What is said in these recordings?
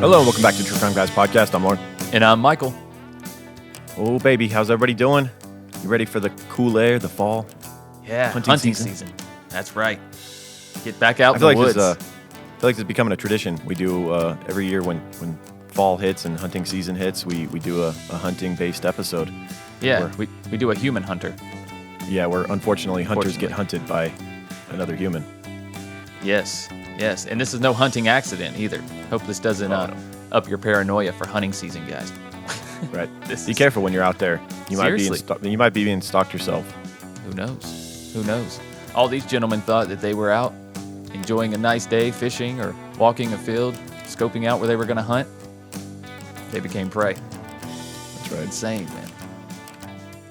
Hello and welcome back to True Crime Guys Podcast. I'm Lauren. And I'm Michael. Oh, baby, how's everybody doing? You ready for the cool air, the fall? Yeah, hunting season. That's right. Get back out in the woods. I feel like it's becoming a tradition. We do every year when fall hits and hunting season hits, we do a hunting-based episode. Yeah, we do a human hunter. Yeah, where unfortunately hunters get hunted by another human. Yes. And this is no hunting accident either. Hope this doesn't up your paranoia for hunting season, guys. Right. Be careful when you're out there. You might be being stalked yourself. Who knows? All these gentlemen thought that they were out enjoying a nice day fishing or walking a field, scoping out where they were going to hunt. They became prey. That's right. Insane, man.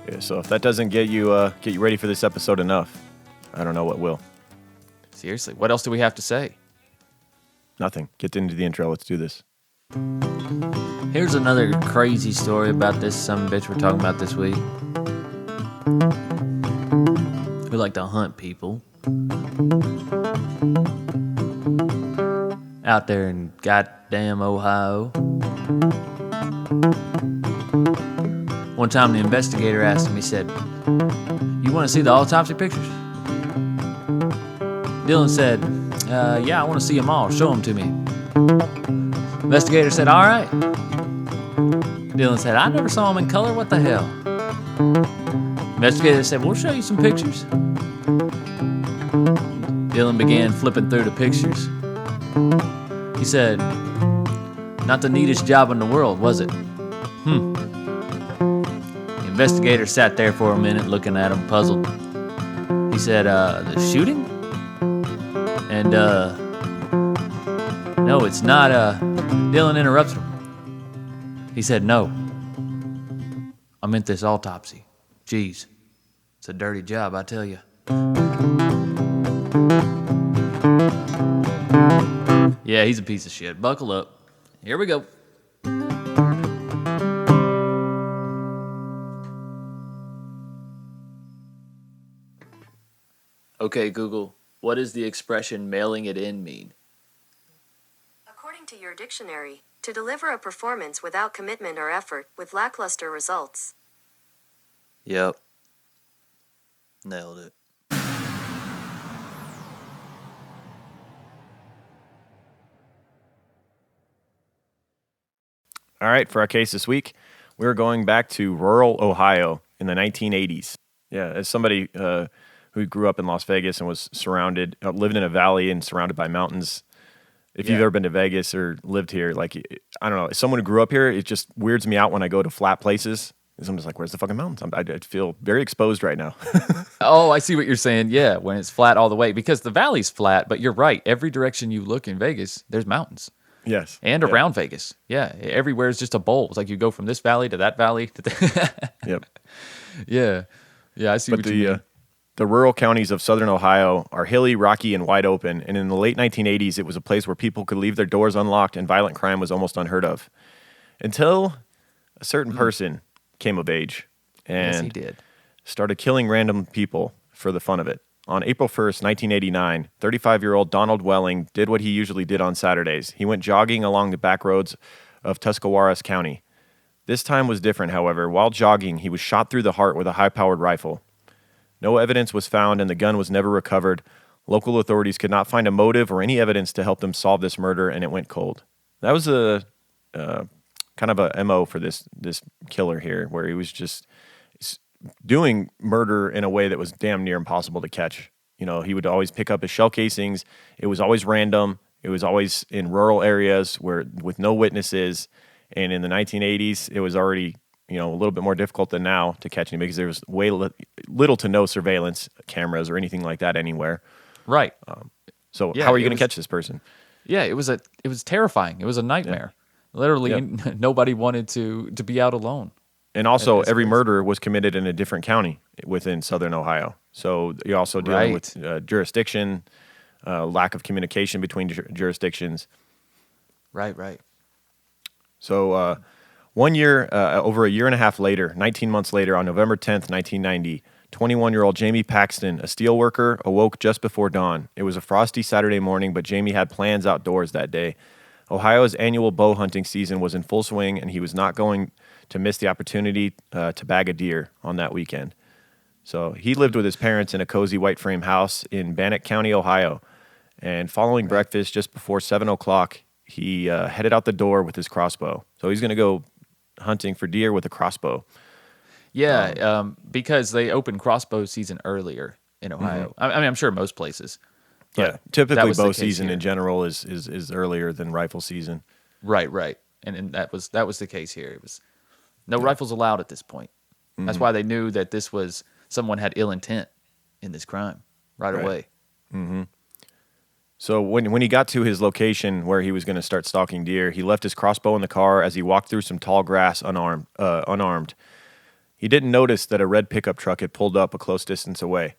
Yeah, so if that doesn't get you ready for this episode enough, I don't know what will. Seriously, what else do we have to say? Nothing. Get into the intro. Let's do this. Here's another crazy story about this sumbitch we're talking about this week. We like to hunt people. Out there in goddamn Ohio. One time the investigator asked him, he said, "You want to see the autopsy pictures?" Dillon said, "Yeah, I want to see them all. Show them to me." Investigator said, "All right." Dillon said, "I never saw them in color. What the hell?" Investigator said, "We'll show you some pictures." Dillon began flipping through the pictures. He said, "Not the neatest job in the world, was it?" The investigator sat there for a minute looking at him, puzzled. He said, "The shooting?" And, no, it's not, Dillon interrupted him. He said, "No. I meant this autopsy. Jeez, it's a dirty job, I tell you." Yeah, he's a piece of shit. Buckle up. Here we go. Okay, Google. What does the expression "mailing it in" mean? According to your dictionary, to deliver a performance without commitment or effort, with lackluster results. Yep. Nailed it. All right, for our case this week, we're going back to rural Ohio in the 1980s. Yeah, as somebody who grew up in Las Vegas and was lived in a valley and surrounded by mountains. If you've ever been to Vegas or lived here, like, I don't know, as someone who grew up here, it just weirds me out when I go to flat places. Because I'm just like, where's the fucking mountains? I feel very exposed right now. Oh, I see what you're saying. Yeah, when it's flat all the way. Because the valley's flat, but you're right. Every direction you look in Vegas, there's mountains. Yes. And around Vegas. Yeah, everywhere is just a bowl. It's like you go from this valley to that valley. Yep. Yeah, I see what you mean. The rural counties of southern Ohio are hilly, rocky, and wide open, and in the late 1980s, it was a place where people could leave their doors unlocked and violent crime was almost unheard of. Until a certain person came of age and yes, he did. Started killing random people for the fun of it. On April 1st, 1989, 35-year-old Donald Welling did what he usually did on Saturdays. He went jogging along the back roads of Tuscarawas County. This time was different, however. While jogging, he was shot through the heart with a high-powered rifle. No evidence was found, and the gun was never recovered. Local authorities could not find a motive or any evidence to help them solve this murder, and it went cold. That was a kind of a MO for this killer here, where he was just doing murder in a way that was damn near impossible to catch. You know, he would always pick up his shell casings. It was always random. It was always in rural areas with no witnesses. And in the 1980s, it was already, a little bit more difficult than now to catch him because there was little to no surveillance cameras or anything like that anywhere. Right. So how are you going to catch this person? Yeah, it was terrifying. It was a nightmare. Yeah. Literally, nobody wanted to be out alone. And also, every murder was committed in a different county within southern Ohio. So you're also dealing with jurisdiction, lack of communication between jurisdictions. Right. So over a year and a half later, 19 months later, on November 10th, 1990, 21-year-old Jamie Paxton, a steel worker, awoke just before dawn. It was a frosty Saturday morning, but Jamie had plans outdoors that day. Ohio's annual bow hunting season was in full swing, and he was not going to miss the opportunity to bag a deer on that weekend. So he lived with his parents in a cozy white frame house in Bannock County, Ohio. And following breakfast, just before 7 o'clock, he headed out the door with his crossbow. So he's going to go hunting for deer with a crossbow. Yeah, because they opened crossbow season earlier in Ohio. I mean, I'm sure most places. Yeah, That typically was the bow case season here. in general is earlier than rifle season. Right. And that was the case here. It was no rifles allowed at this point. That's why they knew that this was someone had ill intent in this crime right away. So when he got to his location where he was going to start stalking deer, he left his crossbow in the car as he walked through some tall grass unarmed. He didn't notice that a red pickup truck had pulled up a close distance away.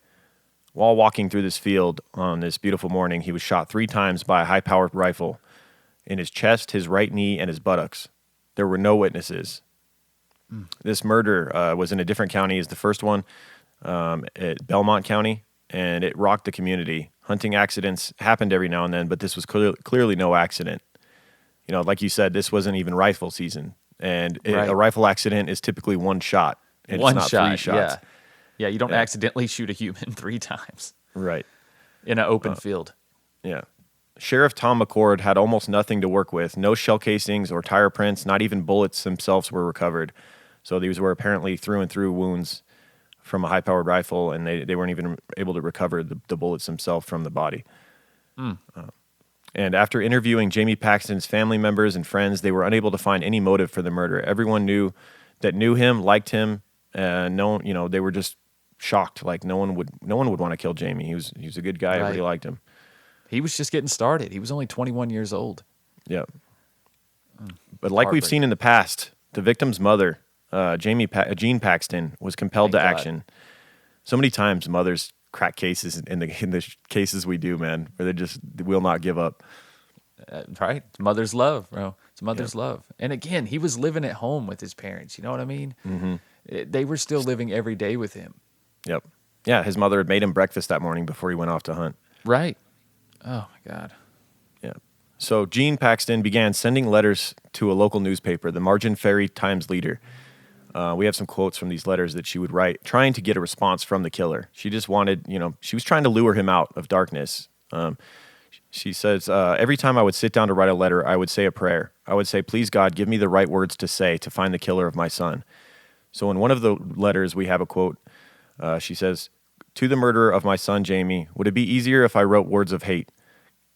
While walking through this field on this beautiful morning, he was shot 3 times by a high-powered rifle in his chest, his right knee, and his buttocks. There were no witnesses. This murder was in a different county as the first one, at Belmont County, and it rocked the community. Hunting accidents happened every now and then, but this was clearly no accident. You know, like you said, this wasn't even rifle season, and a rifle accident is typically one shot. It's One not shot, 3 shots. Yeah, you don't accidentally shoot a human 3 times Right. in an open field. Yeah. Sheriff Tom McCord had almost nothing to work with. No shell casings or tire prints, not even bullets themselves were recovered. So these were apparently through and through wounds from a high-powered rifle, and they weren't even able to recover the bullets themselves from the body. And after interviewing Jamie Paxton's family members and friends, they were unable to find any motive for the murder. Everyone knew him, liked him, and they were just shocked. Like no one would want to kill Jamie. He was a good guy. Everybody liked him. He was just getting started. He was only 21 years old. Yeah. But like we've seen in the past, the victim's mother, Jean Paxton, was compelled to action. So many times mothers crack cases in the cases we do, man, where they will not give up. Right? It's mother's love, bro. It's mother's love. And again, he was living at home with his parents. You know what I mean? They were still living every day with him. Yep. Yeah, his mother had made him breakfast that morning before he went off to hunt. Right. Oh, my God. Yeah. So Jean Paxton began sending letters to a local newspaper, the Margin Ferry Times Leader. We have some quotes from these letters that she would write, trying to get a response from the killer. She just wanted, she was trying to lure him out of darkness. She says, every time I would sit down to write a letter, I would say a prayer. I would say, please, God, give me the right words to say to find the killer of my son. So in one of the letters, we have a quote. She says, to the murderer of my son, Jamie, would it be easier if I wrote words of hate?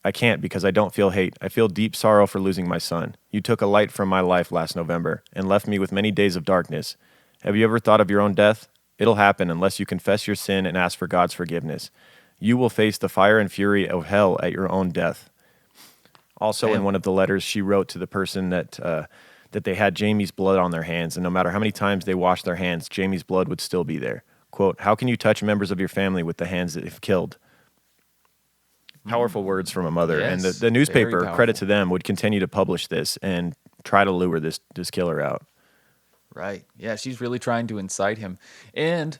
I can't because I don't feel hate. I feel deep sorrow for losing my son. You took a light from my life last November and left me with many days of darkness. Have you ever thought of your own death? It'll happen unless you confess your sin and ask for God's forgiveness. You will face the fire and fury of hell at your own death. Also, in one of the letters, she wrote to the person that they had Jamie's blood on their hands, and no matter how many times they washed their hands, Jamie's blood would still be there. Quote, how can you touch members of your family with the hands that have killed? Powerful words from a mother. Yes, and the newspaper, credit to them, would continue to publish this and try to lure this killer out. Right. Yeah, she's really trying to incite him. And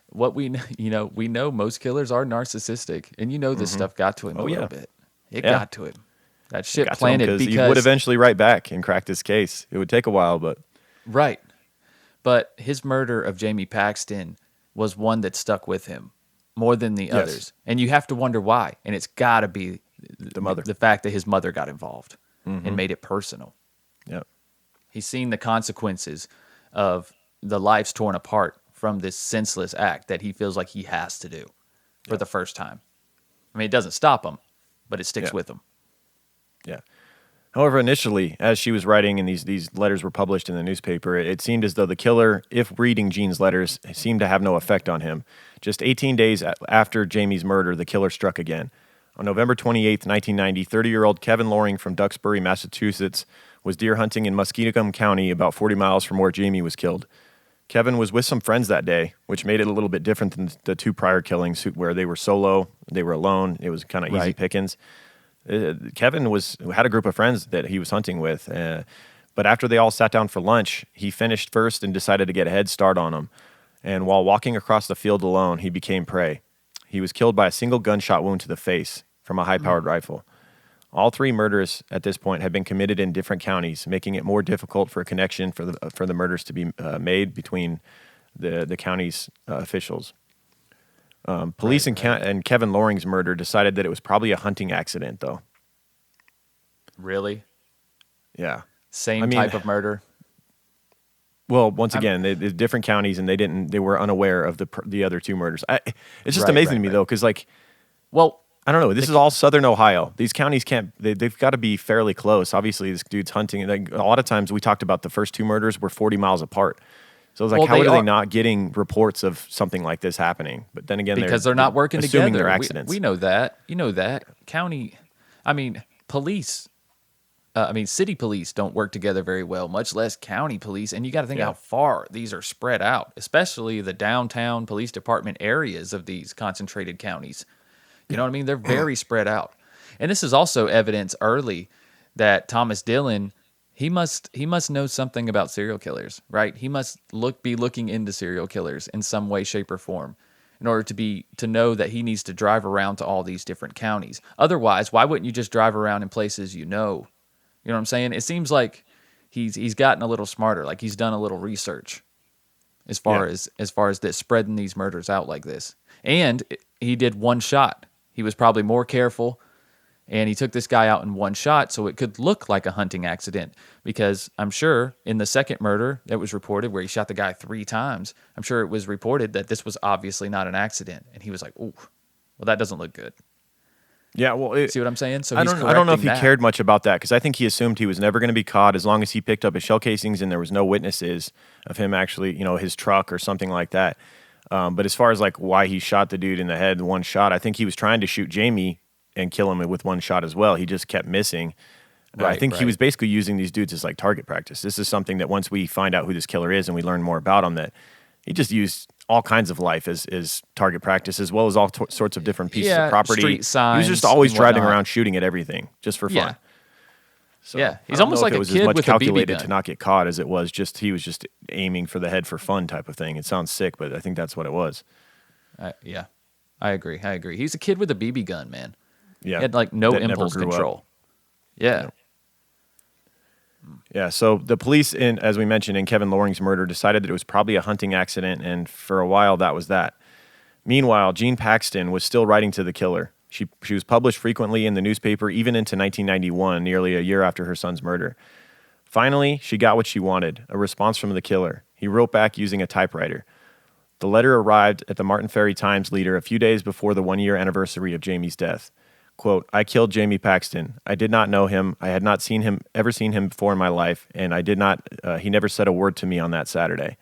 what we know most killers are narcissistic. And this stuff got to him a little bit. It got to him. That shit planted because he would eventually write back and crack this case. It would take a while, but... Right. But his murder of Jamie Paxton was one that stuck with him more than the others. And you have to wonder why. And it's got to be the mother. The fact that his mother got involved and made it personal. Yep. He's seen the consequences of the lives torn apart from this senseless act that he feels like he has to do for the first time. I mean, it doesn't stop him, but it sticks with him. Yeah. However, initially, as she was writing and these letters were published in the newspaper, it seemed as though the killer, if reading Jean's letters, seemed to have no effect on him. Just 18 days after Jamie's murder, the killer struck again. On November 28th, 1990, 30-year-old Kevin Loring from Duxbury, Massachusetts, was deer hunting in Muskingum County, about 40 miles from where Jamie was killed. Kevin was with some friends that day, which made it a little bit different than the 2 prior killings where they were solo, they were alone, it was kind of easy pickings. Kevin had a group of friends that he was hunting with, but after they all sat down for lunch, he finished first and decided to get a head start on them. And while walking across the field alone, he became prey. He was killed by a single gunshot wound to the face from a high-powered rifle. All 3 murders at this point had been committed in different counties, making it more difficult for a connection for the murders to be made between the county's officials. Police and Kevin Loring's murder decided that it was probably a hunting accident, though. Really? Yeah. Same type of murder? Well, once again, they're different counties, and they were unaware of the other 2 murders. It's just amazing to me, though, because, like, well, I don't know. This is all southern Ohio. These counties they've got to be fairly close. Obviously, this dude's hunting. Like, a lot of times we talked about the first 2 murders were 40 miles apart. So I was like, how are they not getting reports of something like this happening? But then again, because they're not working assuming together. They're accidents. We know that. You know that. Police. City police don't work together very well, much less county police. And you got to think how far these are spread out, especially the downtown police department areas of these concentrated counties. You know what I mean? They're very spread out. And this is also evidence early that Thomas Dillon, he must know something about serial killers, right? He must be looking into serial killers in some way, shape, or form in order to know that he needs to drive around to all these different counties. Otherwise, why wouldn't you just drive around in places you know? You know what I'm saying? It seems like he's gotten a little smarter, like he's done a little research as far as this spreading these murders out like this. And he did one shot. He was probably more careful, and he took this guy out in one shot so it could look like a hunting accident. Because I'm sure in the second murder that was reported, where he shot the guy 3 times, I'm sure it was reported that this was obviously not an accident. And he was like, "Ooh, well, that doesn't look good." Yeah, well, see what I'm saying? So I don't know if he cared much about that, because I think he assumed he was never going to be caught as long as he picked up his shell casings and there was no witnesses of him actually, his truck or something like that. But as far as like why he shot the dude in the head one shot, I think he was trying to shoot Jamie and kill him with one shot as well. He just kept missing. I think he was basically using these dudes as like target practice. This is something that once we find out who this killer is and we learn more about him, that he just used all kinds of life as target practice, as well as all sorts of different pieces of property. Street signs, he was just always driving around shooting at everything just for fun. Yeah. So He's almost like a kid with a BB gun. To not get caught as it was he was just aiming for the head for fun type of thing. It sounds sick, but I think that's what it was. Yeah, I agree. He's a kid with a BB gun, man. Yeah, he had like no impulse control. Yeah. Yeah, so the police, as we mentioned, in Kevin Loring's murder, decided that it was probably a hunting accident, and for a while that was that. Meanwhile, Jean Paxton was still writing to the killer. She was published frequently in the newspaper, even into 1991, nearly a year after her son's murder. Finally, she got what she wanted, a response from the killer. He wrote back using a typewriter. The letter arrived at the Martin Ferry Times-Leader a few days before the 1-year anniversary of Jamie's death. Quote, "I killed Jamie Paxton. I did not know him. I had not ever seen him before in my life, and he never said a word to me on that Saturday.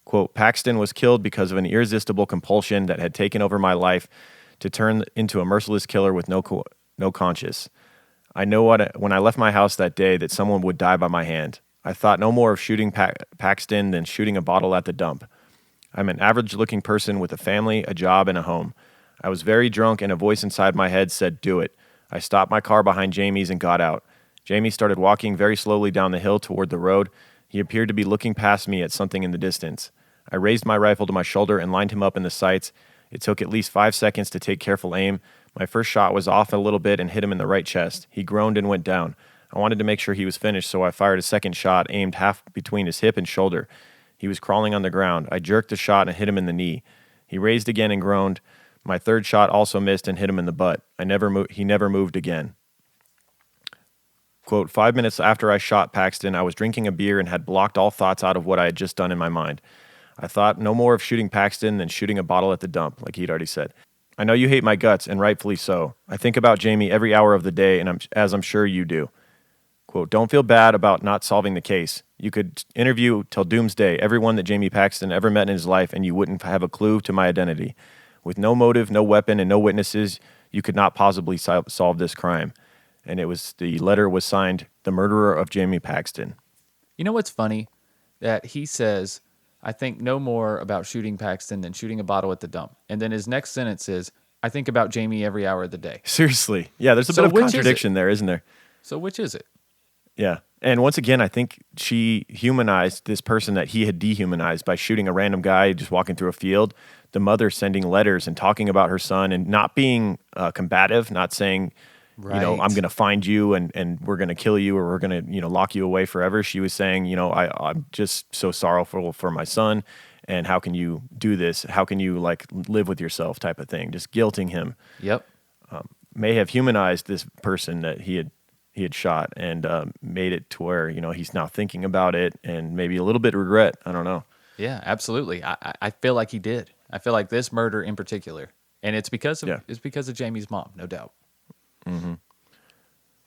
Quote, Paxton was killed because of an irresistible compulsion that had taken over my life to turn into a merciless killer with no conscience. I know when I left my house that day that someone would die by my hand. I thought no more of shooting Paxton than shooting a bottle at the dump. I'm an average-looking person with a family, a job, and a home. I was very drunk, and a voice inside my head said, 'Do it.' I stopped my car behind Jamie's and got out. Jamie started walking very slowly down the hill toward the road. He appeared to be looking past me at something in the distance. I raised my rifle to my shoulder and lined him up in the sights. It took at least 5 seconds to take careful aim. My first shot was off a little bit and hit him in the right chest. He groaned and went down. I wanted to make sure he was finished, so I fired a second shot, aimed half between his hip and shoulder. He was crawling on the ground. I jerked the shot and hit him in the knee. He raised again and groaned. My third shot also missed and hit him in the butt. He never moved again." Quote, 5 minutes after I shot Paxton, I was drinking a beer and had blocked all thoughts out of what I had just done in my mind. I thought no more of shooting Paxton than shooting a bottle at the dump, like he'd already said. I know you hate my guts, and rightfully so. I think about Jamie every hour of the day, and as I'm sure you do. Quote, don't feel bad about not solving the case. You could interview till doomsday everyone that Jamie Paxton ever met in his life, and you wouldn't have a clue to my identity. With no motive, no weapon, and no witnesses, you could not possibly solve this crime. And the letter was signed, "The Murderer of Jamie Paxton." You know what's funny? That he says, I think no more about shooting Paxton than shooting a bottle at the dump. And then his next sentence is, I think about Jamie every hour of the day. Seriously. Yeah, there's a bit of contradiction there, isn't there? So which is it? Yeah. And once again, I think she humanized this person that he had dehumanized by shooting a random guy just walking through a field. The mother sending letters and talking about her son and not being combative, not saying, I'm going to find you and we're going to kill you or we're going to, lock you away forever. She was saying, I'm just so sorrowful for my son. And how can you do this? How can you live with yourself type of thing? Just guilting him. Yep. May have humanized this person that he had shot and made it to where, he's now thinking about it and maybe a little bit of regret. I don't know. Yeah, absolutely. I feel like he did. I feel like this murder in particular. And it's because of Jamie's mom, no doubt. Mm-hmm.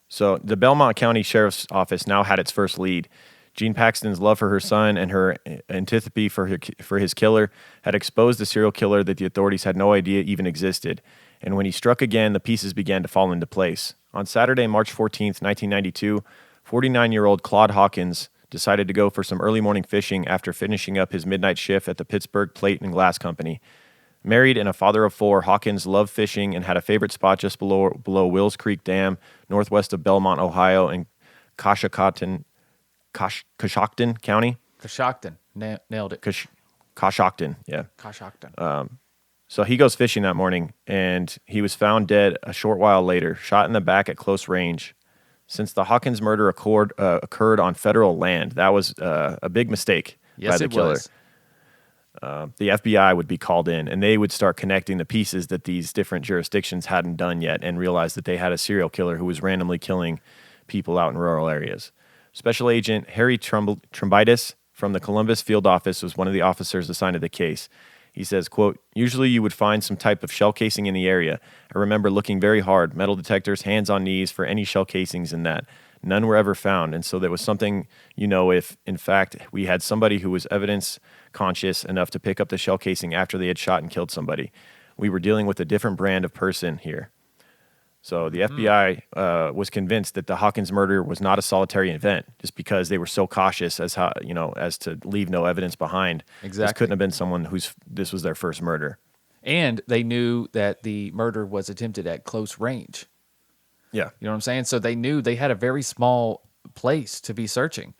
So the Belmont County Sheriff's Office now had its first lead. Jean Paxton's love for her son and her antipathy for his killer had exposed the serial killer that the authorities had no idea even existed. And when he struck again, the pieces began to fall into place. On Saturday, March 14th, 1992, 49-year-old Claude Hawkins decided to go for some early morning fishing after finishing up his midnight shift at the Pittsburgh Plate and Glass Company. Married and a father of 4, Hawkins loved fishing and had a favorite spot just below Wills Creek Dam, northwest of Belmont, Ohio, in Coshocton County. Coshocton. Nailed it. Coshocton, yeah. Coshocton. So he goes fishing that morning, and he was found dead a short while later, shot in the back at close range. Since the Hawkins murder occurred on federal land, that was a big mistake by the killer. Was. The FBI would be called in, and they would start connecting the pieces that these different jurisdictions hadn't done yet and realize that they had a serial killer who was randomly killing people out in rural areas. Special Agent Harry Trombitis from the Columbus Field Office was one of the officers assigned to the case. He says, quote, "Usually you would find some type of shell casing in the area. I remember looking very hard, metal detectors, hands on knees for any shell casings in that. None were ever found. And so there was something, if in fact we had somebody who was evidence conscious enough to pick up the shell casing after they had shot and killed somebody. We were dealing with a different brand of person here." So the FBI was convinced that the Hawkins murder was not a solitary event, just because they were so cautious as to leave no evidence behind. Exactly. This couldn't have been someone this was their first murder. And they knew that the murder was attempted at close range. Yeah. You know what I'm saying? So they knew they had a very small place to be searching,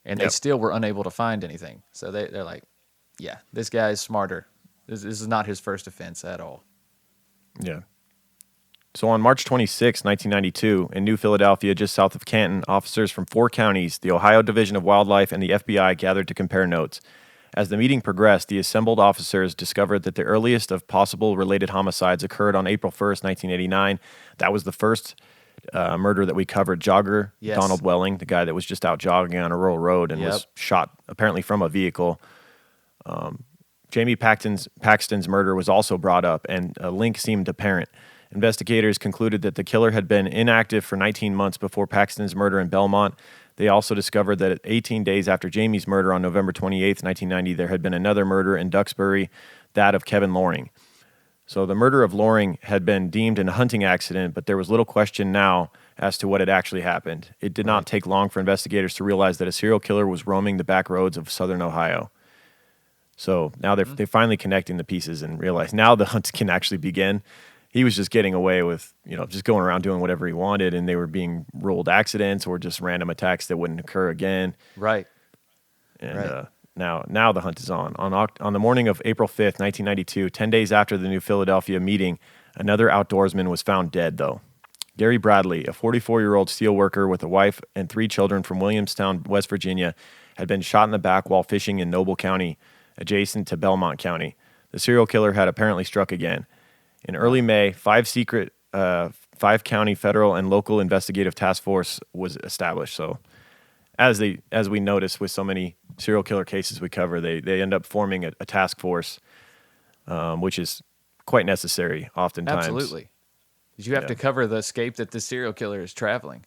and they still were unable to find anything. So they're like, yeah, this guy is smarter. This is not his first offense at all. Yeah. So on March 26, 1992, in New Philadelphia, just south of Canton, officers from 4 counties, the Ohio Division of Wildlife, and the FBI gathered to compare notes. As the meeting progressed, the assembled officers discovered that the earliest of possible related homicides occurred on April 1st, 1989. That was the first murder that we covered. Jogger, Yes. Donald Welling, the guy that was just out jogging on a rural road and was shot apparently from a vehicle. Jamie Paxton's murder was also brought up, and a link seemed apparent. Investigators concluded that the killer had been inactive for 19 months before Paxton's murder in Belmont. They also discovered that 18 days after Jamie's murder on November 28, 1990, there had been another murder in Duxbury, that of Kevin Loring. So the murder of Loring had been deemed a hunting accident, but there was little question now as to what had actually happened. It did not take long for investigators to realize that a serial killer was roaming the back roads of southern Ohio. So now they're finally connecting the pieces and realize now the hunt can actually begin. He was just getting away with, just going around doing whatever he wanted, and they were being ruled accidents or just random attacks that wouldn't occur again. Right. And now the hunt is on. On the morning of April 5th, 1992, 10 days after the New Philadelphia meeting, another outdoorsman was found dead, though. Gary Bradley, a 44-year-old steel worker with a wife and 3 children from Williamstown, West Virginia, had been shot in the back while fishing in Noble County, adjacent to Belmont County. The serial killer had apparently struck again. In early May, 5-county federal and local investigative task force was established. So, as we notice with so many serial killer cases we cover, they end up forming a task force, which is quite necessary oftentimes. Absolutely, because you have to cover the escape that the serial killer is traveling,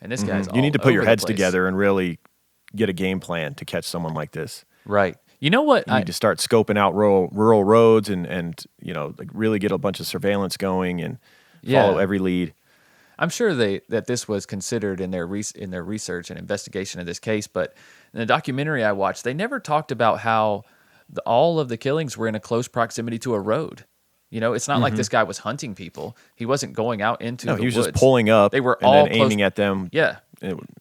and this guy's you need to put your heads place. together and really get a game plan to catch someone like this. Right. You know what? You need to start scoping out rural roads and really get a bunch of surveillance going and follow every lead. I'm sure that this was considered in their research and investigation of this case, but in the documentary I watched, they never talked about how all of the killings were in a close proximity to a road. It's not like this guy was hunting people. He wasn't going out into the woods. He was just pulling up. They were and all then aiming at them. Yeah.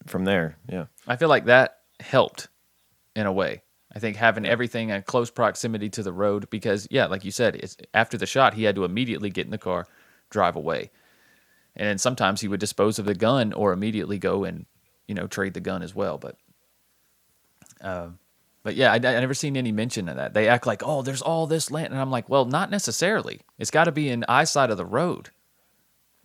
From there. Yeah. I feel like that helped in a way. I think having everything in close proximity to the road because, like you said, it's after the shot, he had to immediately get in the car, drive away. And then sometimes he would dispose of the gun or immediately go and, trade the gun as well. But yeah, I never seen any mention of that. They act like, oh, there's all this land. And I'm like, well, not necessarily. It's got to be in eyesight of the road.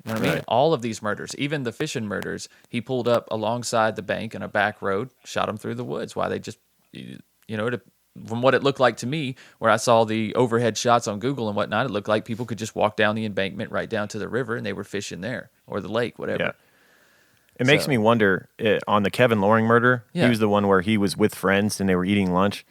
You know what I mean? All of these murders, even the fishing murders, he pulled up alongside the bank in a back road, shot him through the woods. Why they just, from what it looked like to me, where I saw the overhead shots on Google and whatnot, it looked like people could just walk down the embankment right down to the river and they were fishing there or the lake, whatever. Yeah. It makes me wonder, on the Kevin Loring murder, he was the one where he was with friends and they were eating lunch.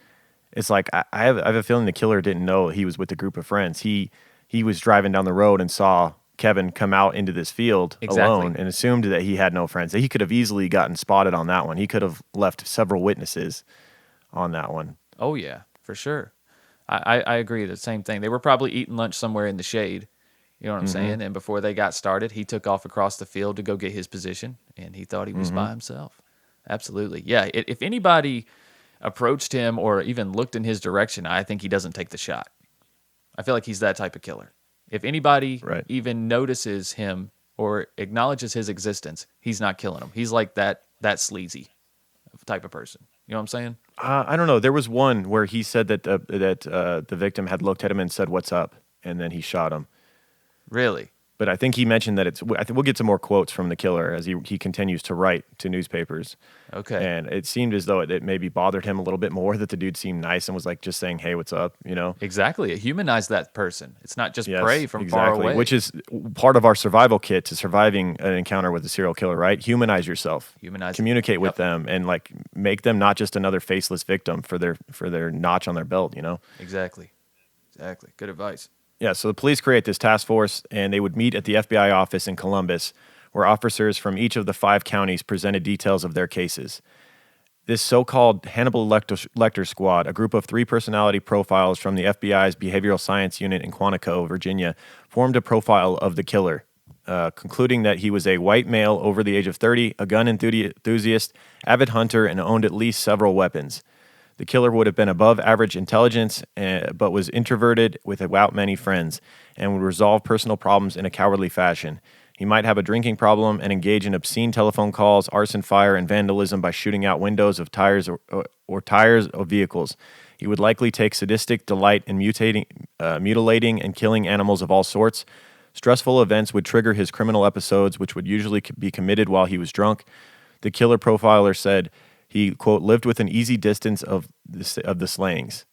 It's like, I have a feeling the killer didn't know he was with a group of friends. He was driving down the road and saw Kevin come out into this field alone and assumed that he had no friends. He could have easily gotten spotted on that one. He could have left several witnesses on that one. Oh, yeah, for sure. I agree. The same thing. They were probably eating lunch somewhere in the shade. You know what I'm saying? And before they got started, he took off across the field to go get his position, and he thought he was by himself. Absolutely. Yeah, if anybody approached him or even looked in his direction, I think he doesn't take the shot. I feel like he's that type of killer. If anybody even notices him or acknowledges his existence, he's not killing him. He's like that sleazy type of person. You know what I'm saying? I don't know. There was one where he said that the victim had looked at him and said, "What's up?" and then he shot him. Really? But I think he mentioned that I think we'll get some more quotes from the killer as he continues to write to newspapers. Okay. And it seemed as though it maybe bothered him a little bit more that the dude seemed nice and was like just saying, "Hey, what's up?" Exactly. It humanized that person. It's not just prey from far away. Which is part of our survival kit to surviving an encounter with a serial killer, right? Humanize yourself. Communicate with them and like make them not just another faceless victim for their notch on their belt, Exactly. Good advice. Yeah, so the police create this task force, and they would meet at the FBI office in Columbus, where officers from each of the 5 counties presented details of their cases. This so-called Hannibal Lecter Squad, a group of 3 personality profiles from the FBI's Behavioral Science Unit in Quantico, Virginia, formed a profile of the killer, concluding that he was a white male over the age of 30, a gun enthusiast, avid hunter, and owned at least several weapons. The killer would have been above average intelligence, but was introverted without many friends, and would resolve personal problems in a cowardly fashion. He might have a drinking problem and engage in obscene telephone calls, arson, fire, and vandalism by shooting out windows of tires or tires of vehicles. He would likely take sadistic delight in mutilating and killing animals of all sorts. Stressful events would trigger his criminal episodes, which would usually be committed while he was drunk. The killer profiler said he, quote, lived within easy distance of the slayings.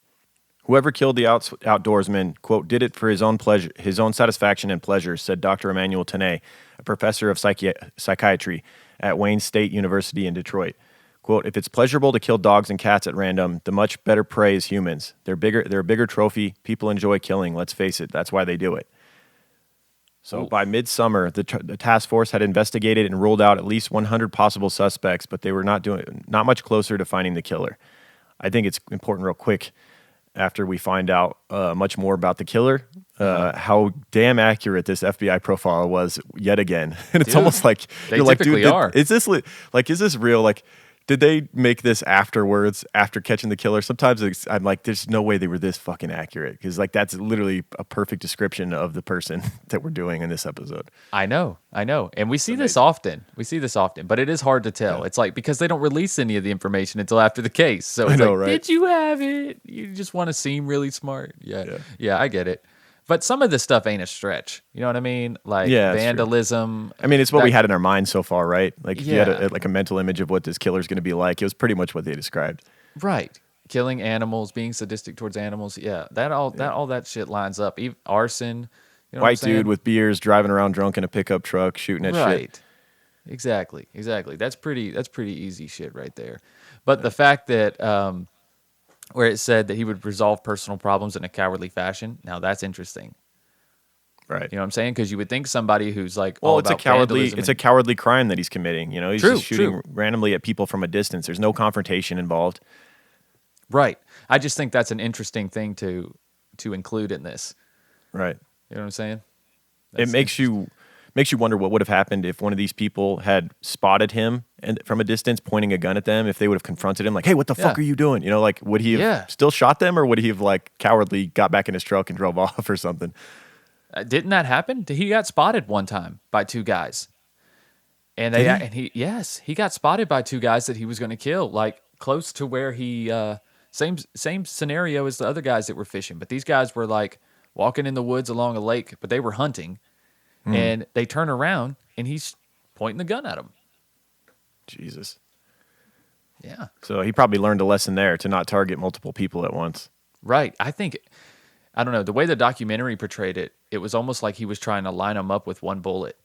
Whoever killed the outdoorsman, quote, did it for his own pleasure, his own satisfaction and pleasure, said Dr. Emmanuel Tenay, a professor of psychiatry at Wayne State University in Detroit. Quote, if it's pleasurable to kill dogs and cats at random, the much better prey is humans. They're a bigger trophy. People enjoy killing. Let's face it. That's why they do it. So by midsummer, the task force had investigated and ruled out at least 100 possible suspects, but they were not much closer to finding the killer. I think it's important real quick after we find out much more about the killer, how damn accurate this FBI profile was yet again. And it's almost like you're like, dude, is this real? Like, did they make this afterwards, after catching the killer? Sometimes I'm like, there's no way they were this fucking accurate, because like that's literally a perfect description of the person that we're doing in this episode. I know, and we see this often. But it is hard to tell. Yeah. It's like because they don't release any of the information until after the case. So it's right? Did you have it? You just want to seem really smart. Yeah, I get it. But some of this stuff ain't a stretch. You know what I mean? Like vandalism. I mean, it's what we had in our mind so far, right? Like if you had a mental image of what this killer's going to be like, it was pretty much what they described. Right. Killing animals, being sadistic towards animals. Yeah, all that shit lines up. Even arson. You know White dude with beers driving around drunk in a pickup truck shooting at shit. Right. Exactly. That's pretty easy shit right there. But the fact that where it said that he would resolve personal problems in a cowardly fashion. Now that's interesting. Right. You know what I'm saying? Because you would think somebody who's like, it's a cowardly crime that he's committing. You know, he's just shooting randomly at people from a distance. There's no confrontation involved. Right. I just think that's an interesting thing to include in this. Right. You know what I'm saying? It makes you wonder what would have happened if one of these people had spotted him and from a distance pointing a gun at them, if they would have confronted him like, hey, what the fuck are you doing? You know, like would he have still shot them, or would he have like cowardly got back in his truck and drove off or something? Didn't that happen? He got spotted one time by two guys. And he got spotted by two guys that he was going to kill, like close to where he same scenario as the other guys that were fishing, but these guys were like walking in the woods along a lake, but they were hunting. And they turn around and he's pointing the gun at them. Jesus. Yeah. So he probably learned a lesson there to not target multiple people at once. Right. I don't know, the way the documentary portrayed it, it was almost like he was trying to line them up with one bullet.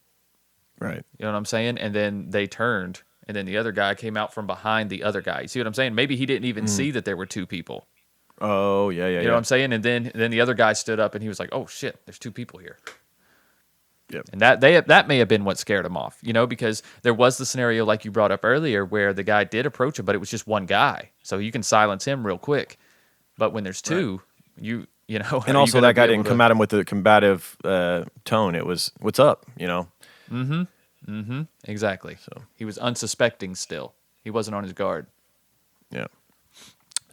Right. You know what I'm saying? And then they turned, and then the other guy came out from behind the other guy. You see what I'm saying? Maybe he didn't even see that there were two people. Oh, yeah. You know what I'm saying? And then the other guy stood up, and he was like, "Oh shit, there's two people here." Yep. And that may have been what scared him off, because there was the scenario like you brought up earlier where the guy did approach him, but it was just one guy, so you can silence him real quick. But when there's two, right. you know, and also that guy didn't come at him with a combative tone. It was, "What's up?" Exactly. So he was unsuspecting still. He wasn't on his guard. Yeah.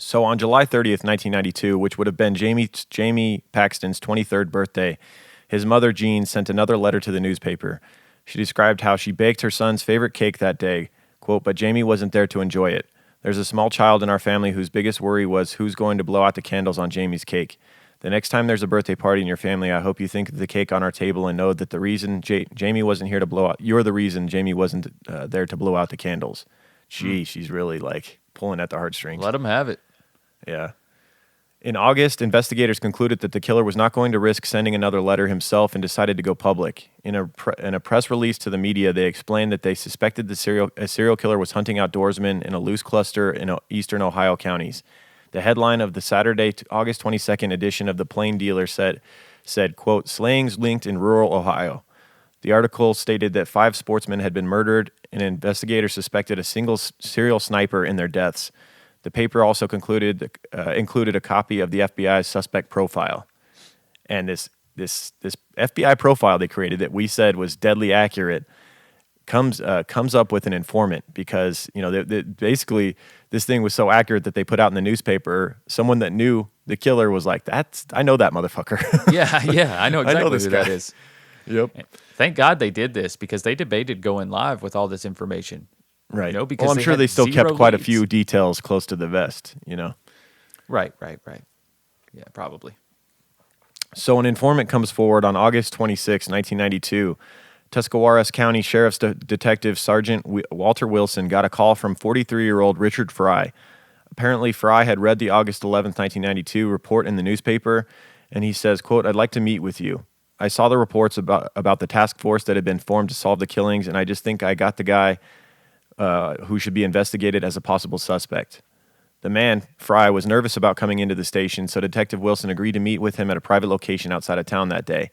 So on July 30th, 1992, which would have been Jamie Paxton's 23rd birthday, his mother, Jean, sent another letter to the newspaper. She described how she baked her son's favorite cake that day, quote, "but Jamie wasn't there to enjoy it. There's a small child in our family whose biggest worry was who's going to blow out the candles on Jamie's cake. The next time there's a birthday party in your family, I hope you think of the cake on our table and know that the reason Jamie wasn't here to blow out, you're the reason Jamie wasn't there to blow out the candles." Gee, she's really like pulling at the heartstrings. Let him have it. Yeah. In August, investigators concluded that the killer was not going to risk sending another letter himself and decided to go public. In a press release to the media, they explained that they suspected a serial killer was hunting outdoorsmen in a loose cluster in eastern Ohio counties. The headline of the Saturday, August 22nd edition of the Plain Dealer said, quote, "Slayings linked in rural Ohio." The article stated that 5 sportsmen had been murdered, and investigators suspected a single serial sniper in their deaths. The paper also included a copy of the FBI's suspect profile. And this FBI profile they created that we said was deadly accurate comes up with an informant because, basically this thing was so accurate that they put out in the newspaper. Someone that knew the killer was like, I know that motherfucker. Yeah, I know exactly who guy. that is. Yep. Thank God they did this because they debated going live with all this information. Right. Because I'm sure they still kept quite a few details close to the vest, Right. Yeah, probably. So an informant comes forward on August 26, 1992. Tuscarawas County Sheriff's Detective Sergeant Walter Wilson got a call from 43-year-old Richard Fry. Apparently, Fry had read the August 11, 1992 report in the newspaper, and he says, quote, "I'd like to meet with you. I saw the reports about the task force that had been formed to solve the killings, and I just think I got the guy who should be investigated as a possible suspect." The man, Fry, was nervous about coming into the station, so Detective Wilson agreed to meet with him at a private location outside of town that day.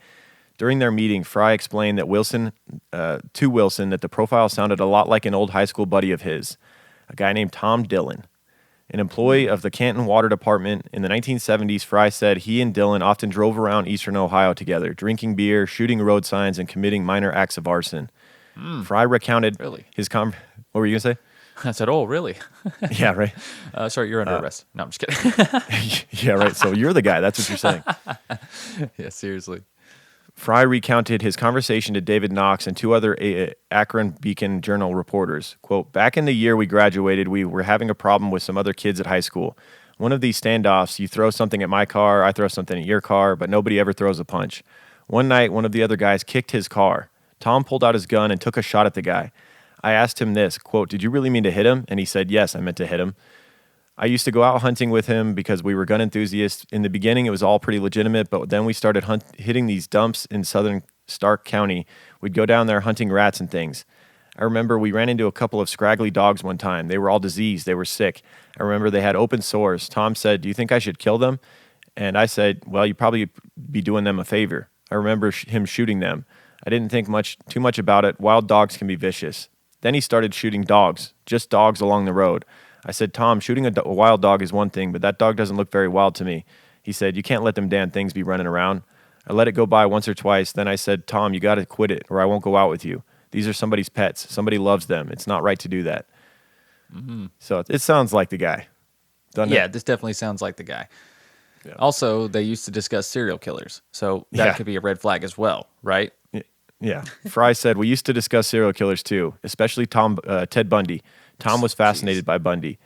During their meeting, Fry explained to Wilson that the profile sounded a lot like an old high school buddy of his, a guy named Tom Dillon. An employee of the Canton Water Department in the 1970s, Fry said he and Dillon often drove around eastern Ohio together, drinking beer, shooting road signs, and committing minor acts of arson. Fry recounted his What were you going to say? I said, "Oh, really?" Yeah, right. Sorry, you're under arrest. No, I'm just kidding. Yeah, right. So you're the guy. That's what you're saying. Yeah, seriously. Fry recounted his conversation to David Knox and 2 other Akron Beacon Journal reporters. Quote, "Back in the year we graduated, we were having a problem with some other kids at high school. One of these standoffs, you throw something at my car, I throw something at your car, but nobody ever throws a punch. One night, one of the other guys kicked his car. Tom pulled out his gun and took a shot at the guy. I asked him this, quote, 'Did you really mean to hit him?' And he said, 'Yes, I meant to hit him.' I used to go out hunting with him because we were gun enthusiasts. In the beginning, it was all pretty legitimate, but then we started hitting these dumps in southern Stark County. We'd go down there hunting rats and things. I remember we ran into a couple of scraggly dogs one time. They were all diseased. They were sick. I remember they had open sores. Tom said, 'Do you think I should kill them?' And I said, 'Well, you'd probably be doing them a favor.' I remember him shooting them. I didn't think too much about it. Wild dogs can be vicious. Then he started shooting dogs, just dogs along the road. I said, 'Tom, shooting a wild dog is one thing, but that dog doesn't look very wild to me.' He said, 'You can't let them damn things be running around.' I let it go by once or twice. Then I said, 'Tom, you got to quit it or I won't go out with you. These are somebody's pets. Somebody loves them. It's not right to do that.'" Mm-hmm. So it sounds like the guy. Yeah, this definitely sounds like the guy. Also, they used to discuss serial killers, so that could be a red flag as well, right? Yeah. Fry said, we used to discuss serial killers too, especially Ted Bundy. Tom was fascinated by Bundy.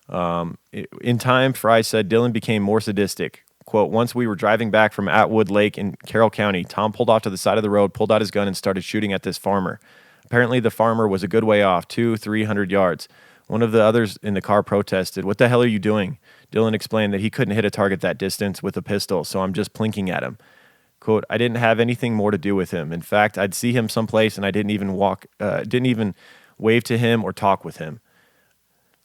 In time, Fry said Dillon became more sadistic. Quote, once we were driving back from Atwood Lake in Carroll County, Tom pulled off to the side of the road, pulled out his gun, and started shooting at this farmer. Apparently, the farmer was a good way off, 200-300 yards. One of the others in the car protested, what the hell are you doing? Dillon explained that he couldn't hit a target that distance with a pistol, so I'm just plinking at him. Quote, I didn't have anything more to do with him. In fact, I'd see him someplace and I didn't even wave to him or talk with him.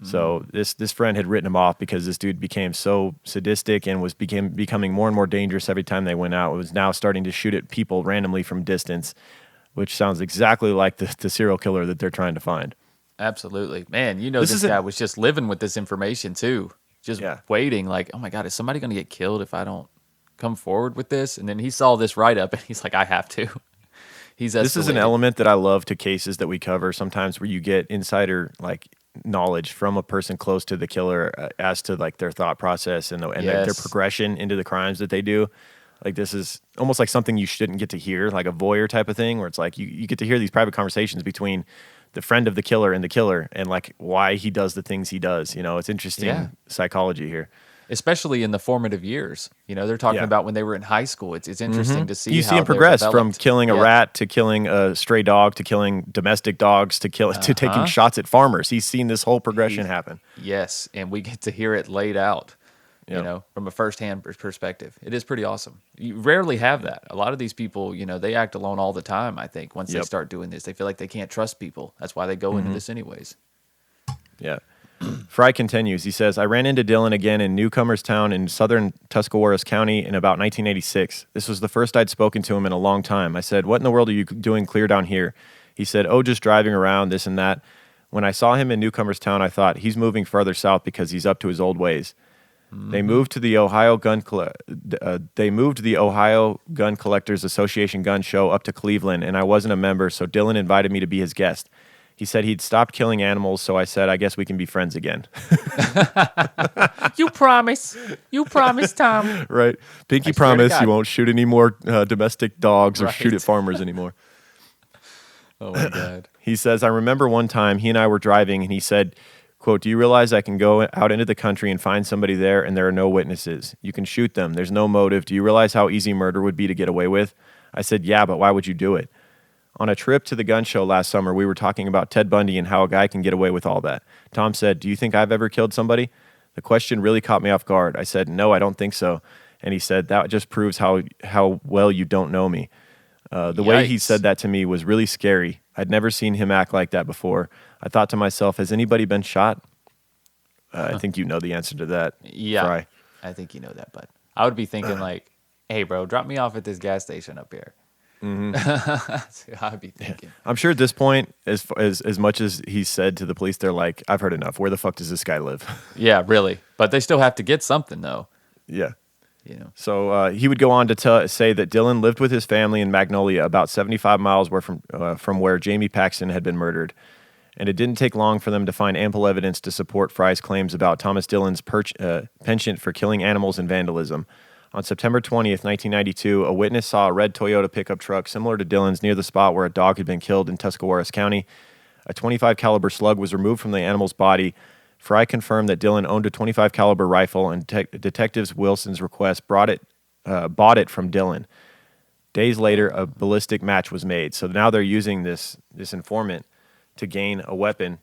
So this friend had written him off because this dude became so sadistic and was becoming more and more dangerous every time they went out. It was now starting to shoot at people randomly from distance, which sounds exactly like the serial killer that they're trying to find. Absolutely. Man, this guy was just living with this information too. Just waiting like, oh my God, is somebody going to get killed if I don't come forward with this? And then he saw this write-up and he's like, I have to. This is an element that I love to cases that we cover sometimes where you get insider knowledge from a person close to the killer as to their thought process and their progression into the crimes that they do. This is almost like something you shouldn't get to hear, like a voyeur type of thing, where it's like you get to hear these private conversations between the friend of the killer and why he does the things he does. It's interesting psychology here. Especially in the formative years. They're talking about when they were in high school. It's interesting to see you see him progress from killing a rat to killing a stray dog to killing domestic dogs to taking shots at farmers. He's seen this whole progression happen. Yes, and we get to hear it laid out, from a firsthand perspective. It is pretty awesome. You rarely have that. A lot of these people, they act alone all the time, I think, once they start doing this. They feel like they can't trust people. That's why they go into this anyways. Yeah. Fry continues. He says, I ran into Dillon again in Newcomerstown in southern Tuscarawas County in about 1986. This was the first I'd spoken to him in a long time. I said, what in the world are you doing clear down here? He said, oh, just driving around, this and that. When I saw him in Newcomerstown, I thought, he's moving further south because he's up to his old ways. They moved to the Ohio Gun Collectors Association gun show up to Cleveland, and I wasn't a member, so Dillon invited me to be his guest. He said he'd stopped killing animals, so I said, I guess we can be friends again. You promise, Tom. Right. Pinky promise you won't shoot any more domestic dogs or shoot at farmers anymore. Oh, my God. He says, I remember one time he and I were driving, and he said, quote, do you realize I can go out into the country and find somebody there, and there are no witnesses? You can shoot them. There's no motive. Do you realize how easy murder would be to get away with? I said, yeah, but why would you do it? On a trip to the gun show last summer, we were talking about Ted Bundy and how a guy can get away with all that. Tom said, do you think I've ever killed somebody? The question really caught me off guard. I said, no, I don't think so. And he said, that just proves how well you don't know me. The way he said that to me was really scary. I'd never seen him act like that before. I thought to myself, has anybody been shot? I think you know the answer to that. Yeah, Fry. I think you know that, bud. I would be thinking hey, bro, drop me off at this gas station up here. That's what I'd be thinking. Yeah. I'm sure at this point, as much as he said to the police, they're like, I've heard enough. Where the fuck does this guy live? Yeah, really. But they still have to get something, though. Yeah. So he would go on to say that Dillon lived with his family in Magnolia, about 75 miles from where Jamie Paxton had been murdered. And it didn't take long for them to find ample evidence to support Fry's claims about Thomas Dillon's penchant for killing animals and vandalism. On September 20th, 1992, a witness saw a red Toyota pickup truck similar to Dillon's near the spot where a dog had been killed in Tuscarawas County. A .25 caliber slug was removed from the animal's body. Fry confirmed that Dillon owned a .25 caliber rifle, and Detectives Wilson's request bought it from Dillon. Days later, a ballistic match was made. So now they're using this informant to gain a weapon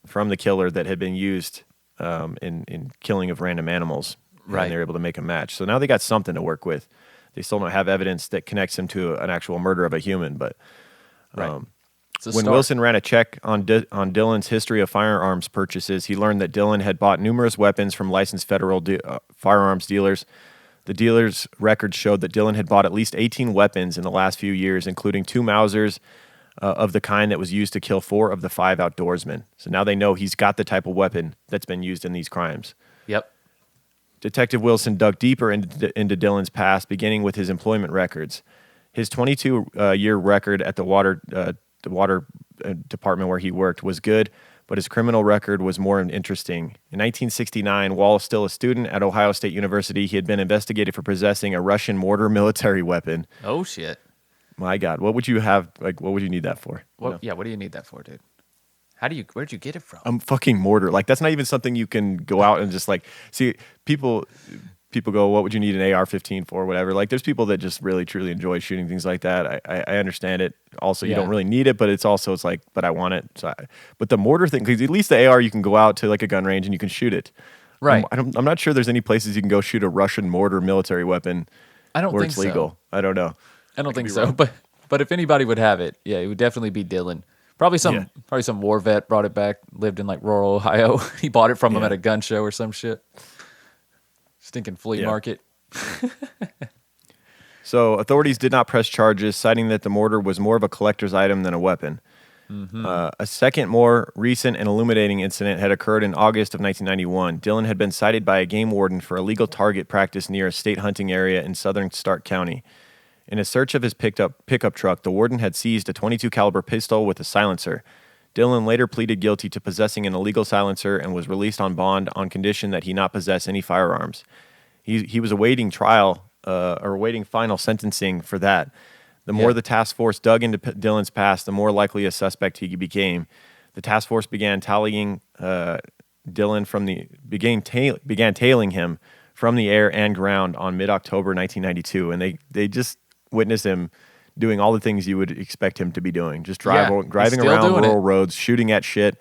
from the killer that had been used in killing of random animals. Right. And they're able to make a match. So now they got something to work with. They still don't have evidence that connects him to an actual murder of a human. But when Wilson ran a check on Dillon's history of firearms purchases, he learned that Dillon had bought numerous weapons from licensed federal firearms dealers. The dealers' records showed that Dillon had bought at least 18 weapons in the last few years, including 2 Mausers of the kind that was used to kill 4 of the 5 outdoorsmen. So now they know he's got the type of weapon that's been used in these crimes. Yep. Detective Wilson dug deeper into Dillon's past, beginning with his employment records. His 22-year record at the water department where he worked was good, but his criminal record was more interesting. In 1969, while still a student at Ohio State University, he had been investigated for possessing a Russian mortar military weapon. Oh, shit. My God, what would you have? Like, what would you need that for? Yeah, what do you need that for, dude? Where'd you get it from? Fucking mortar. Like, that's not even something you can go out and just like see. People go, what would you need an AR-15 for? Whatever. Like, there's people that just really truly enjoy shooting things like that. I understand it. Also, you don't really need it, but it's like, but I want it. But the mortar thing, because at least the AR, you can go out to like a gun range and you can shoot it. Right. I'm not sure there's any places you can go shoot a Russian mortar military weapon. I don't where think it's legal. So. I don't know. I don't think so. But if anybody would have it, yeah, it would definitely be Dillon. Probably some war vet brought it back. Lived in like rural Ohio. He bought it from him at a gun show or some shit. Stinking flea market. So authorities did not press charges, citing that the mortar was more of a collector's item than a weapon. Mm-hmm. A second, more recent and illuminating incident had occurred in August of 1991. Dillon had been cited by a game warden for illegal target practice near a state hunting area in southern Stark County. In a search of his pickup truck, the warden had seized a .22 caliber pistol with a silencer. Dillon later pleaded guilty to possessing an illegal silencer and was released on bond on condition that he not possess any firearms. He was awaiting trial or awaiting final sentencing for that. The more the task force dug into Dillon's past, the more likely a suspect he became. The task force began tailing Dillon began tailing him from the air and ground on mid-October 1992, and they just witnessed him doing all the things you would expect him to be doing, just driving around rural roads, shooting at shit.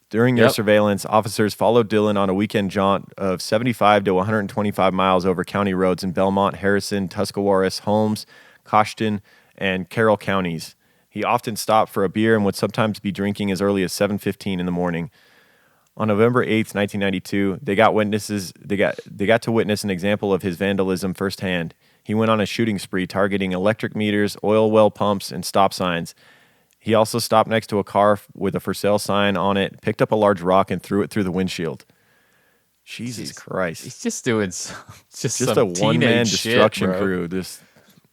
During their surveillance, officers followed Dillon on a weekend jaunt of 75 to 125 miles over county roads in Belmont, Harrison, Tuscarawas, Holmes, Cochin, and Carroll counties. He often stopped for a beer and would sometimes be drinking as early as 7:15 in the morning. On November 8th, 1992, they got to witness an example of his vandalism firsthand. He went on a shooting spree targeting electric meters, oil well pumps, and stop signs. He also stopped next to a car with a for sale sign on it, picked up a large rock, and threw it through the windshield. Jesus Christ. He's just doing just a one-man destruction crew. This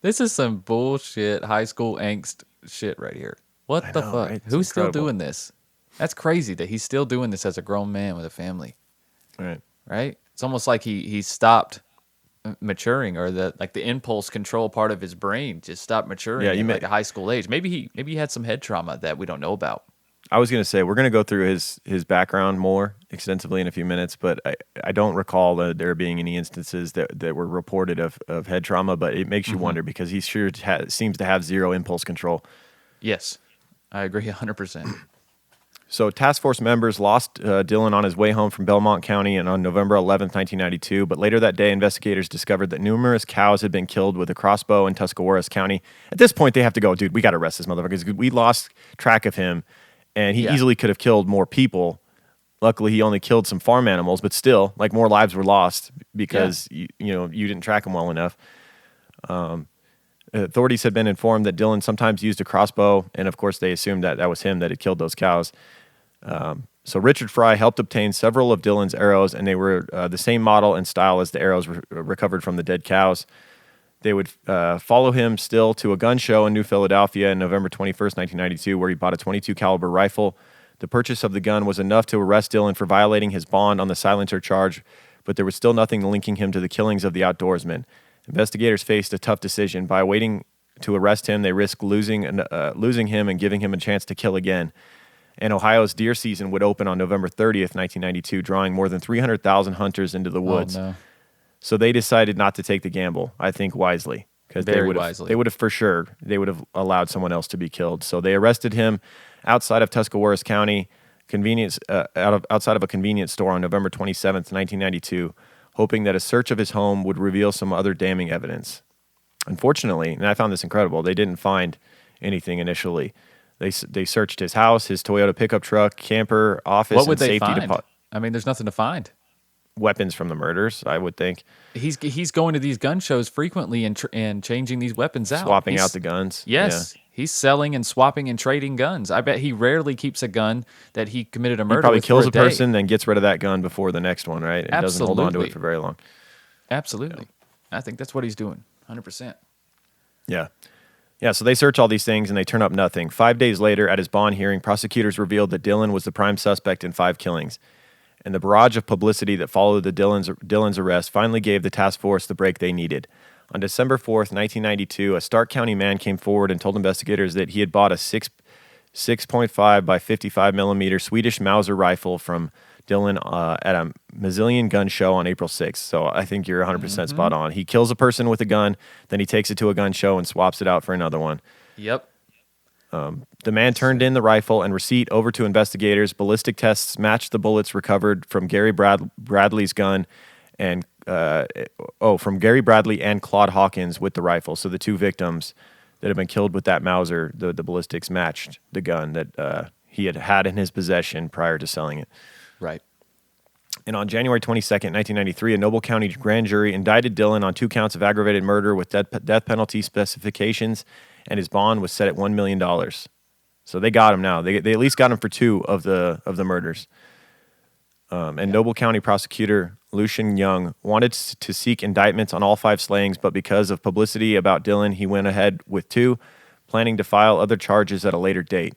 is some bullshit high school angst shit right here. What the fuck? Right? Who's still doing this? That's crazy that he's still doing this as a grown man with a family. Right? It's almost like he stopped maturing, or the impulse control part of his brain just stopped maturing at a high school age. Maybe he had some head trauma that we don't know about. I was going to say, we're going to go through his background more extensively in a few minutes, but I don't recall there being any instances that were reported of head trauma, but it makes you wonder because he sure seems to have zero impulse control. Yes, I agree 100%. So task force members lost Dillon on his way home from Belmont County and on November 11th, 1992, but later that day, investigators discovered that numerous cows had been killed with a crossbow in Tuscarawas County. At this point, they have to go, dude, we got to arrest this motherfucker because we lost track of him, and he easily could have killed more people. Luckily, he only killed some farm animals, but still, more lives were lost because you didn't track him well enough. Authorities had been informed that Dillon sometimes used a crossbow, and of course, they assumed that was him that had killed those cows. So Richard Fry helped obtain several of Dillon's arrows, and they were the same model and style as the arrows recovered from the dead cows. They would follow him still to a gun show in New Philadelphia on November 21st, 1992, where he bought a .22 caliber rifle. The purchase of the gun was enough to arrest Dillon for violating his bond on the silencer charge, but there was still nothing linking him to the killings of the outdoorsmen. Investigators faced a tough decision. By waiting to arrest him, they risked losing him and giving him a chance to kill again. And Ohio's deer season would open on November 30th, 1992, drawing more than 300,000 hunters into the woods. Oh, no. So they decided not to take the gamble, I think wisely. Because they would have allowed someone else to be killed. So they arrested him outside of Tuscarawas County, outside of a convenience store on November 27th, 1992, hoping that a search of his home would reveal some other damning evidence. Unfortunately, and I found this incredible, they didn't find anything initially. They searched his house, his Toyota pickup truck, camper, office, what would and they safety find? I mean, there's nothing to find. Weapons from the murders, I would think. He's going to these gun shows frequently and changing these weapons out. Swapping out the guns. Yes. Yeah. He's selling and swapping and trading guns. I bet he rarely keeps a gun that he committed a murder with. He probably kills a person, then gets rid of that gun before the next one, right? And Absolutely. doesn't hold on to it for very long. Absolutely. Yeah. I think that's what he's doing, 100%. Yeah. Yeah, so they search all these things and they turn up nothing. 5 days later, at his bond hearing, prosecutors revealed that Dillon was the prime suspect in 5 killings. And the barrage of publicity that followed the Dillon's arrest finally gave the task force the break they needed. On December 4th, 1992, a Stark County man came forward and told investigators that he had bought a 6.5 by 55 millimeter Swedish Mauser rifle from Dillon at a Mazzillion gun show on April 6th. So I think you're 100% spot on. He kills a person with a gun, then he takes it to a gun show and swaps it out for another one. Yep. The man turned in the rifle and receipt over to investigators. Ballistic tests matched the bullets recovered from Gary Bradley's gun and from Gary Bradley and Claude Hawkins with the rifle. So the 2 victims that had been killed with that Mauser, the ballistics matched the gun that he had in his possession prior to selling it. Right. And on January 22nd, 1993, a Noble County grand jury indicted Dillon on 2 counts of aggravated murder with death penalty specifications, and his bond was set at $1 million. So they got him now. They at least got him for 2 of the murders. Noble County prosecutor Lucian Young wanted to seek indictments on all 5 slayings, but because of publicity about Dillon, he went ahead with 2, planning to file other charges at a later date.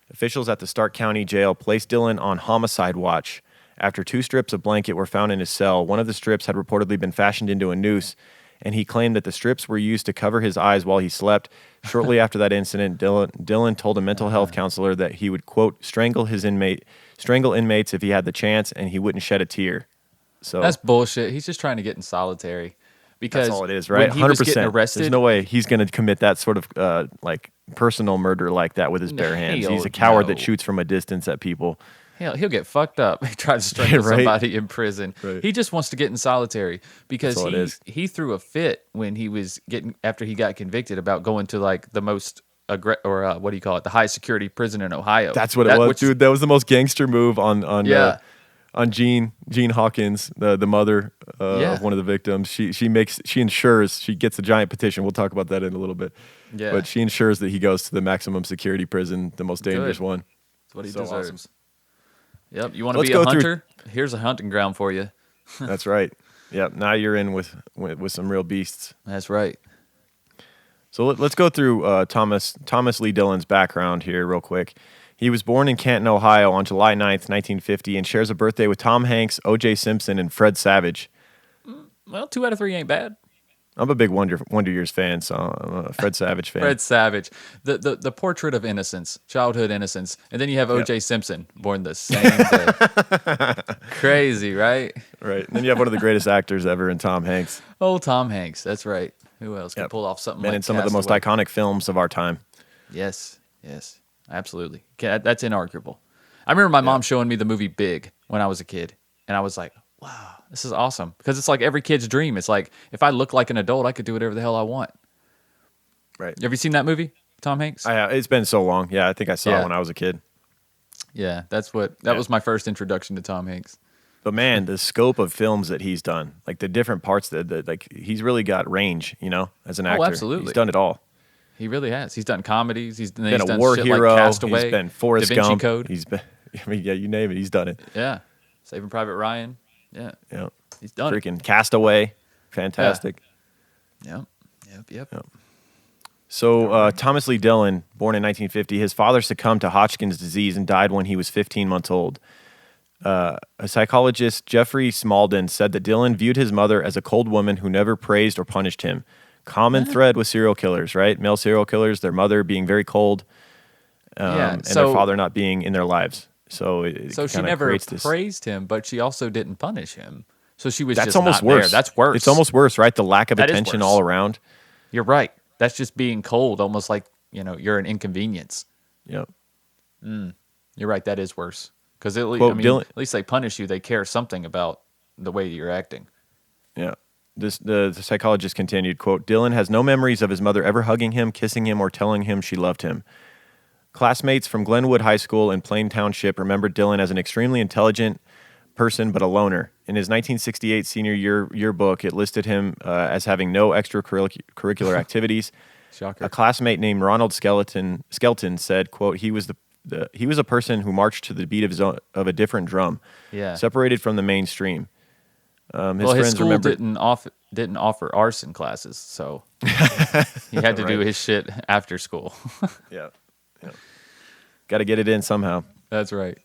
Officials at the Stark County Jail placed Dillon on homicide watch after 2 strips of blanket were found in his cell. One of the strips had reportedly been fashioned into a noose, and he claimed that the strips were used to cover his eyes while he slept. Shortly after that incident, Dillon told a mental health counselor that he would, quote, strangle inmates if he had the chance, and he wouldn't shed a tear. So that's bullshit. He's just trying to get in solitary. Because that's all it is, right? 100%. There's no way he's going to commit that sort of personal murder like that with his bare hands. He's a coward that shoots from a distance at people. He'll get fucked up. He tries to strangle somebody in prison. Right. He just wants to get in solitary because he threw a fit when he was after he got convicted about going to like the most the high security prison in Ohio. That's what it was, dude. That was the most gangster move on Jean Hawkins, the mother of one of the victims. She ensures she gets a giant petition. We'll talk about that in a little bit. Yeah. But she ensures that he goes to the maximum security prison, the most dangerous one. That's what he deserves. Awesome. Yep. You want to be a hunter? Here's a hunting ground for you. That's right. Yep. Now you're in with some real beasts. That's right. So let's go through Thomas Lee Dillon's background here real quick. He was born in Canton, Ohio on July 9th, 1950, and shares a birthday with Tom Hanks, O.J. Simpson, and Fred Savage. Well, 2 out of 3 ain't bad. I'm a big Wonder Years fan, so I'm a Fred Savage fan. Fred Savage. The portrait of innocence, childhood innocence. And then you have O.J. Simpson, born the same day. Crazy, right? Right. And then you have one of the greatest actors ever in Tom Hanks. Oh, Tom Hanks. That's right. Who else can pull off something like that? And in some of the most iconic films of our time. Yes. Absolutely. That's inarguable. I remember my mom showing me the movie Big when I was a kid, and I was like, wow, this is awesome. Because it's like every kid's dream. It's like, if I look like an adult, I could do whatever the hell I want. Right. Have you seen that movie, Tom Hanks? It's been so long. Yeah, I think I saw it when I was a kid. Yeah, that was my first introduction to Tom Hanks. But man, the scope of films that he's done, like the different parts that he's really got range, as an actor. Oh, absolutely. He's done it all. He really has. He's done comedies. He's been done a war shit hero. Like Castaway, he's been Forrest Da Vinci Gump. Code. He's been, you name it. He's done it. Yeah, Saving Private Ryan. Yeah, he's done freaking Castaway. Fantastic. Yep. So Thomas Lee Dillon, born in 1950, his father succumbed to Hodgkin's disease and died when he was 15 months old. A psychologist, Jeffrey Smalden, said that Dillon viewed his mother as a cold woman who never praised or punished him. Common thread with serial killers, right? Male serial killers, their mother being very cold, and their father not being in their lives. So she never praised him, but she also didn't punish him. So she was That's just almost not worse. there. That's worse. It's almost worse, right? The lack of attention all around. You're right. That's just being cold, almost like you're an inconvenience. Yep. You're right. That is worse. Because at least they punish you. They care something about the way you're acting. Yeah. The psychologist continued, quote, Dillon has no memories of his mother ever hugging him, kissing him, or telling him she loved him. Classmates from Glenwood High School in Plain Township remembered Dillon as an extremely intelligent person, but a loner. In his 1968 senior yearbook, it listed him as having no extracurricular activities. Shocker. A classmate named Ronald Skelton said, quote, he was a person who marched to the beat of a different drum, separated from the mainstream. His friends school remember didn't offer arson classes, so he had to do his shit after school. Yeah. Got to get it in somehow. That's right.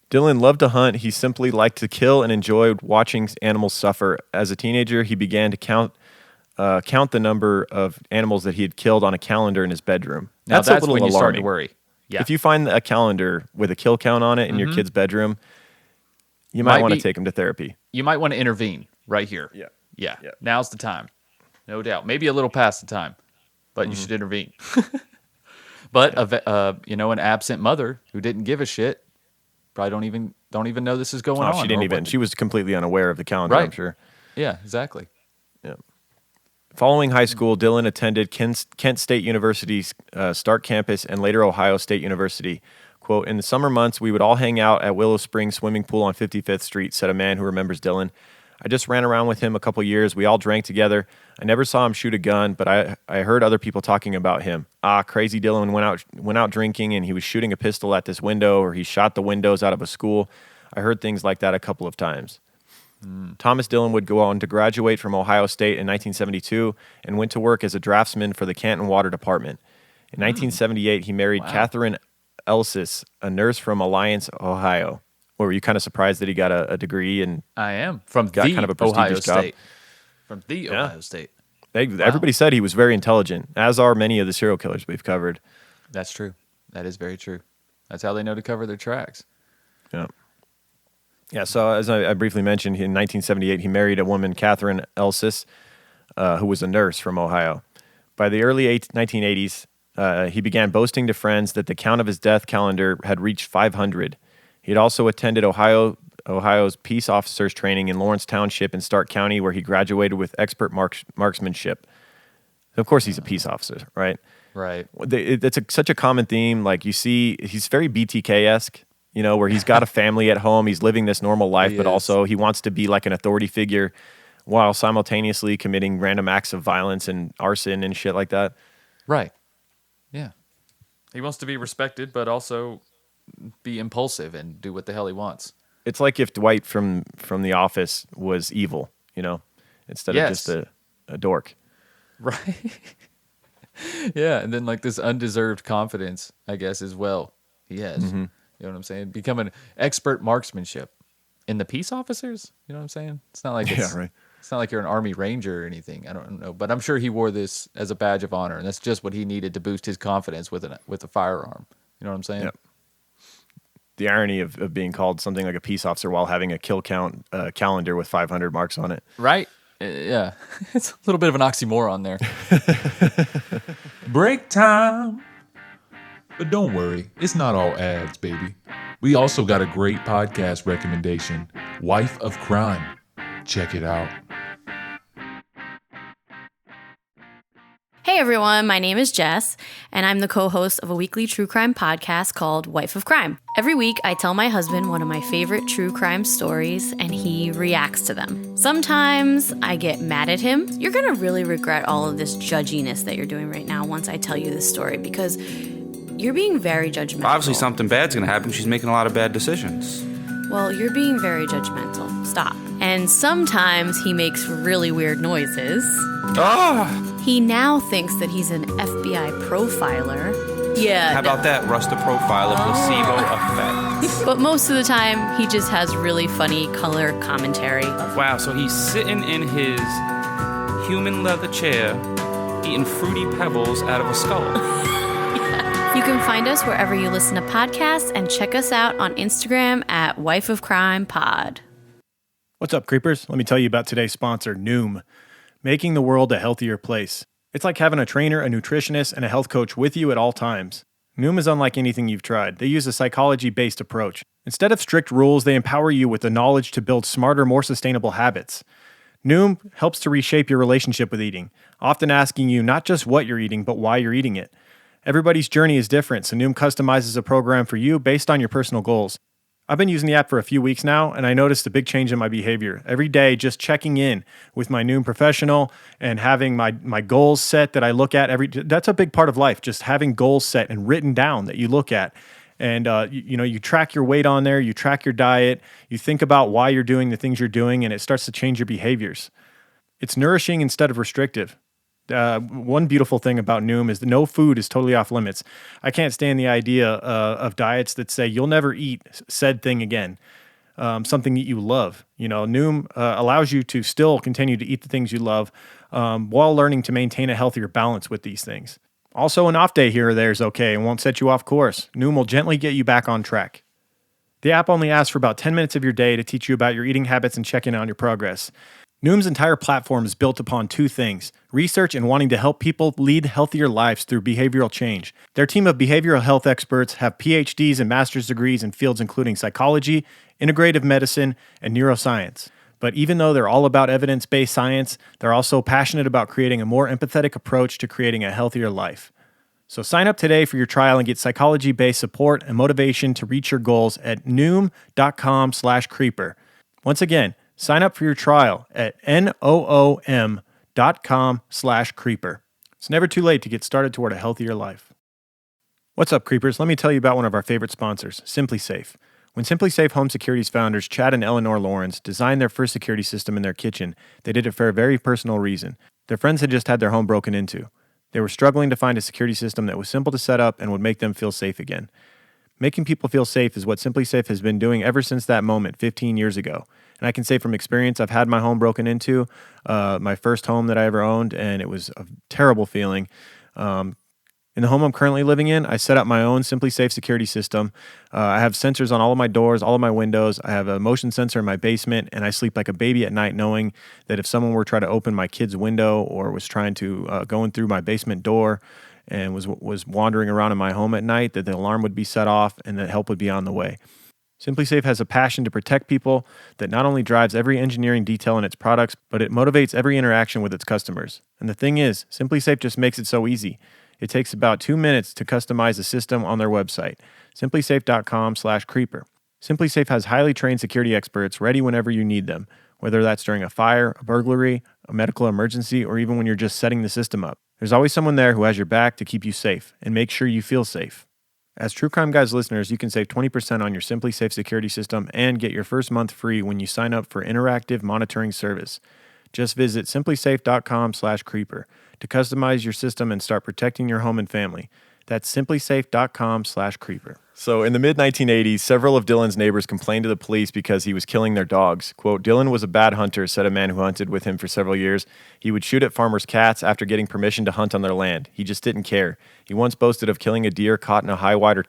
Dillon loved to hunt. He simply liked to kill and enjoyed watching animals suffer. As a teenager, he began to count the number of animals that he had killed on a calendar in his bedroom. Now that's a little when you start to alarming. worry. Yeah. If you find a calendar with a kill count on it in your kid's bedroom, you might want to take him to therapy. You might want to intervene right here. Yeah. Now's the time. No doubt. Maybe a little past the time, but you should intervene. But an absent mother who didn't give a shit probably don't even know this is going on. She didn't even. She was completely unaware of the calendar, right. I'm sure. Yeah, exactly. Yeah. Following high school, Dillon attended Kent State University's Stark campus and later Ohio State University. Quote, in the summer months, we would all hang out at Willow Springs swimming pool on 55th Street, said a man who remembers Dillon. I just ran around with him a couple years. We all drank together. I never saw him shoot a gun, but I heard other people talking about him. Crazy Dillon went out drinking and he was shooting a pistol at this window, or he shot the windows out of a school. I heard things like that a couple of times. Thomas Dillon would go on to graduate from Ohio State in 1972 and went to work as a draftsman for the Canton Water Department. In 1978, he married Catherine Elsis, a nurse from Alliance, Ohio. Or were you kind of surprised that he got a degree and I am from got kind of a prestigious Ohio job? State. From the Ohio State. Everybody said he was very intelligent, as are many of the serial killers we've covered. That's true. That is very true. That's how they know to cover their tracks. Yeah. Yeah, so as I briefly mentioned, in 1978, he married a woman, Catherine Elsis, who was a nurse from Ohio. By the early 1980s, he began boasting to friends that the count of his death calendar had reached 500. He had also attended Ohio's peace officers training in Lawrence Township in Stark County, where he graduated with expert marksmanship. Of course, he's a peace officer, right? Right. It's such a common theme. Like you see, he's very BTK-esque, where he's got a family at home. He's living this normal life, but also he wants to be like an authority figure while simultaneously committing random acts of violence and arson and shit like that. Right. Yeah. He wants to be respected, but also be impulsive and do what the hell he wants. It's like if Dwight from The Office was evil, instead of just a dork. Right. Yeah, and then like this undeserved confidence, I guess, as well. He has. You know what I'm saying? Become an expert marksmanship in the peace officers. You know what I'm saying? It's not like It's not like you're an Army Ranger or anything. I don't know, but I'm sure he wore this as a badge of honor, and that's just what he needed to boost his confidence with a firearm. You know what I'm saying? Yep. The irony of being called something like a peace officer while having a kill count calendar with 500 marks on it. Right? Yeah. It's a little bit of an oxymoron there. Break time. But don't worry, it's not all ads, baby. We also got a great podcast recommendation, Wife of Crime. Check it out. Hey everyone, my name is Jess, and I'm the co-host of a weekly true crime podcast called Wife of Crime. Every week, I tell my husband one of my favorite true crime stories, and he reacts to them. Sometimes I get mad at him. You're gonna really regret all of this judginess that you're doing right now once I tell you this story, because you're being very judgmental. Obviously something bad's gonna happen. She's making a lot of bad decisions. Well, you're being very judgmental. Stop. And sometimes he makes really weird noises. He now thinks that he's an FBI profiler. Yeah. How about that, Rusta profiler, placebo effect? But most of the time, he just has really funny color commentary. Wow, so he's sitting in his human leather chair, eating fruity pebbles out of a skull. You can find us wherever you listen to podcasts and check us out on Instagram at Wife of Crime Pod. What's up, creepers? Let me tell you about today's sponsor, Noom. Making the world a healthier place. It's like having a trainer, a nutritionist, and a health coach with you at all times. Noom is unlike anything you've tried. They use a psychology-based approach. Instead of strict rules, they empower you with the knowledge to build smarter, more sustainable habits. Noom helps to reshape your relationship with eating, often asking you not just what you're eating, but why you're eating it. Everybody's journey is different, so Noom customizes a program for you based on your personal goals. I've been using the app for a few weeks now, and I noticed a big change in my behavior. Every day, just checking in with my Noom professional and having my goals set that I look at that's a big part of life, just having goals set and written down that you look at. And, you track your weight on there, you track your diet, you think about why you're doing the things you're doing, and it starts to change your behaviors. It's nourishing instead of restrictive. One beautiful thing about Noom is that no food is totally off limits. I can't stand the idea of diets that say you'll never eat said thing again, something that you love. Noom allows you to still continue to eat the things you love while learning to maintain a healthier balance with these things. Also, an off day here or there is okay and won't set you off course. Noom will gently get you back on track. The app only asks for about 10 minutes of your day to teach you about your eating habits and check in on your progress. Noom's entire platform is built upon two things: research and wanting to help people lead healthier lives through behavioral change. Their team of behavioral health experts have PhDs and master's degrees in fields including psychology, integrative medicine, and neuroscience. But even though they're all about evidence-based science, they're also passionate about creating a more empathetic approach to creating a healthier life. So sign up today for your trial and get psychology-based support and motivation to reach your goals at noom.com/creeper. Once again, sign up for your trial at noom.com/creeper. It's never too late to get started toward a healthier life. What's up, creepers? Let me tell you about one of our favorite sponsors, Simply Safe. When Simply Safe Home Security's founders, Chad and Eleanor Lawrence, designed their first security system in their kitchen, they did it for a very personal reason. Their friends had just had their home broken into. They were struggling to find a security system that was simple to set up and would make them feel safe again. Making people feel safe is what Simply Safe has been doing ever since that moment 15 years ago. And I can say from experience, I've had my home broken into, my first home that I ever owned, and it was a terrible feeling. In the home I'm currently living in, I set up my own Simply Safe security system. I have sensors on all of my doors, all of my windows. I have a motion sensor in my basement, and I sleep like a baby at night knowing that if someone were trying to open my kid's window or was trying to go in through my basement door and was wandering around in my home at night, that the alarm would be set off and that help would be on the way. Simply Safe has a passion to protect people that not only drives every engineering detail in its products, but it motivates every interaction with its customers. And the thing is, Simply Safe just makes it so easy. It takes about 2 minutes to customize a system on their website, simplysafe.com/creeper. Simply Safe has highly trained security experts ready whenever you need them, whether that's during a fire, a burglary, a medical emergency, or even when you're just setting the system up. There's always someone there who has your back to keep you safe and make sure you feel safe. As True Crime Guys listeners, you can save 20% on your Simply Safe security system and get your first month free when you sign up for interactive monitoring service. Just visit simplysafe.com/creeper to customize your system and start protecting your home and family. That's simplysafe.com/creeper. So in the mid-1980s, several of Dillon's neighbors complained to the police because he was killing their dogs. Quote, Dillon was a bad hunter, said a man who hunted with him for several years. He would shoot at farmers' cats after getting permission to hunt on their land. He just didn't care. He once boasted of killing a deer caught in high water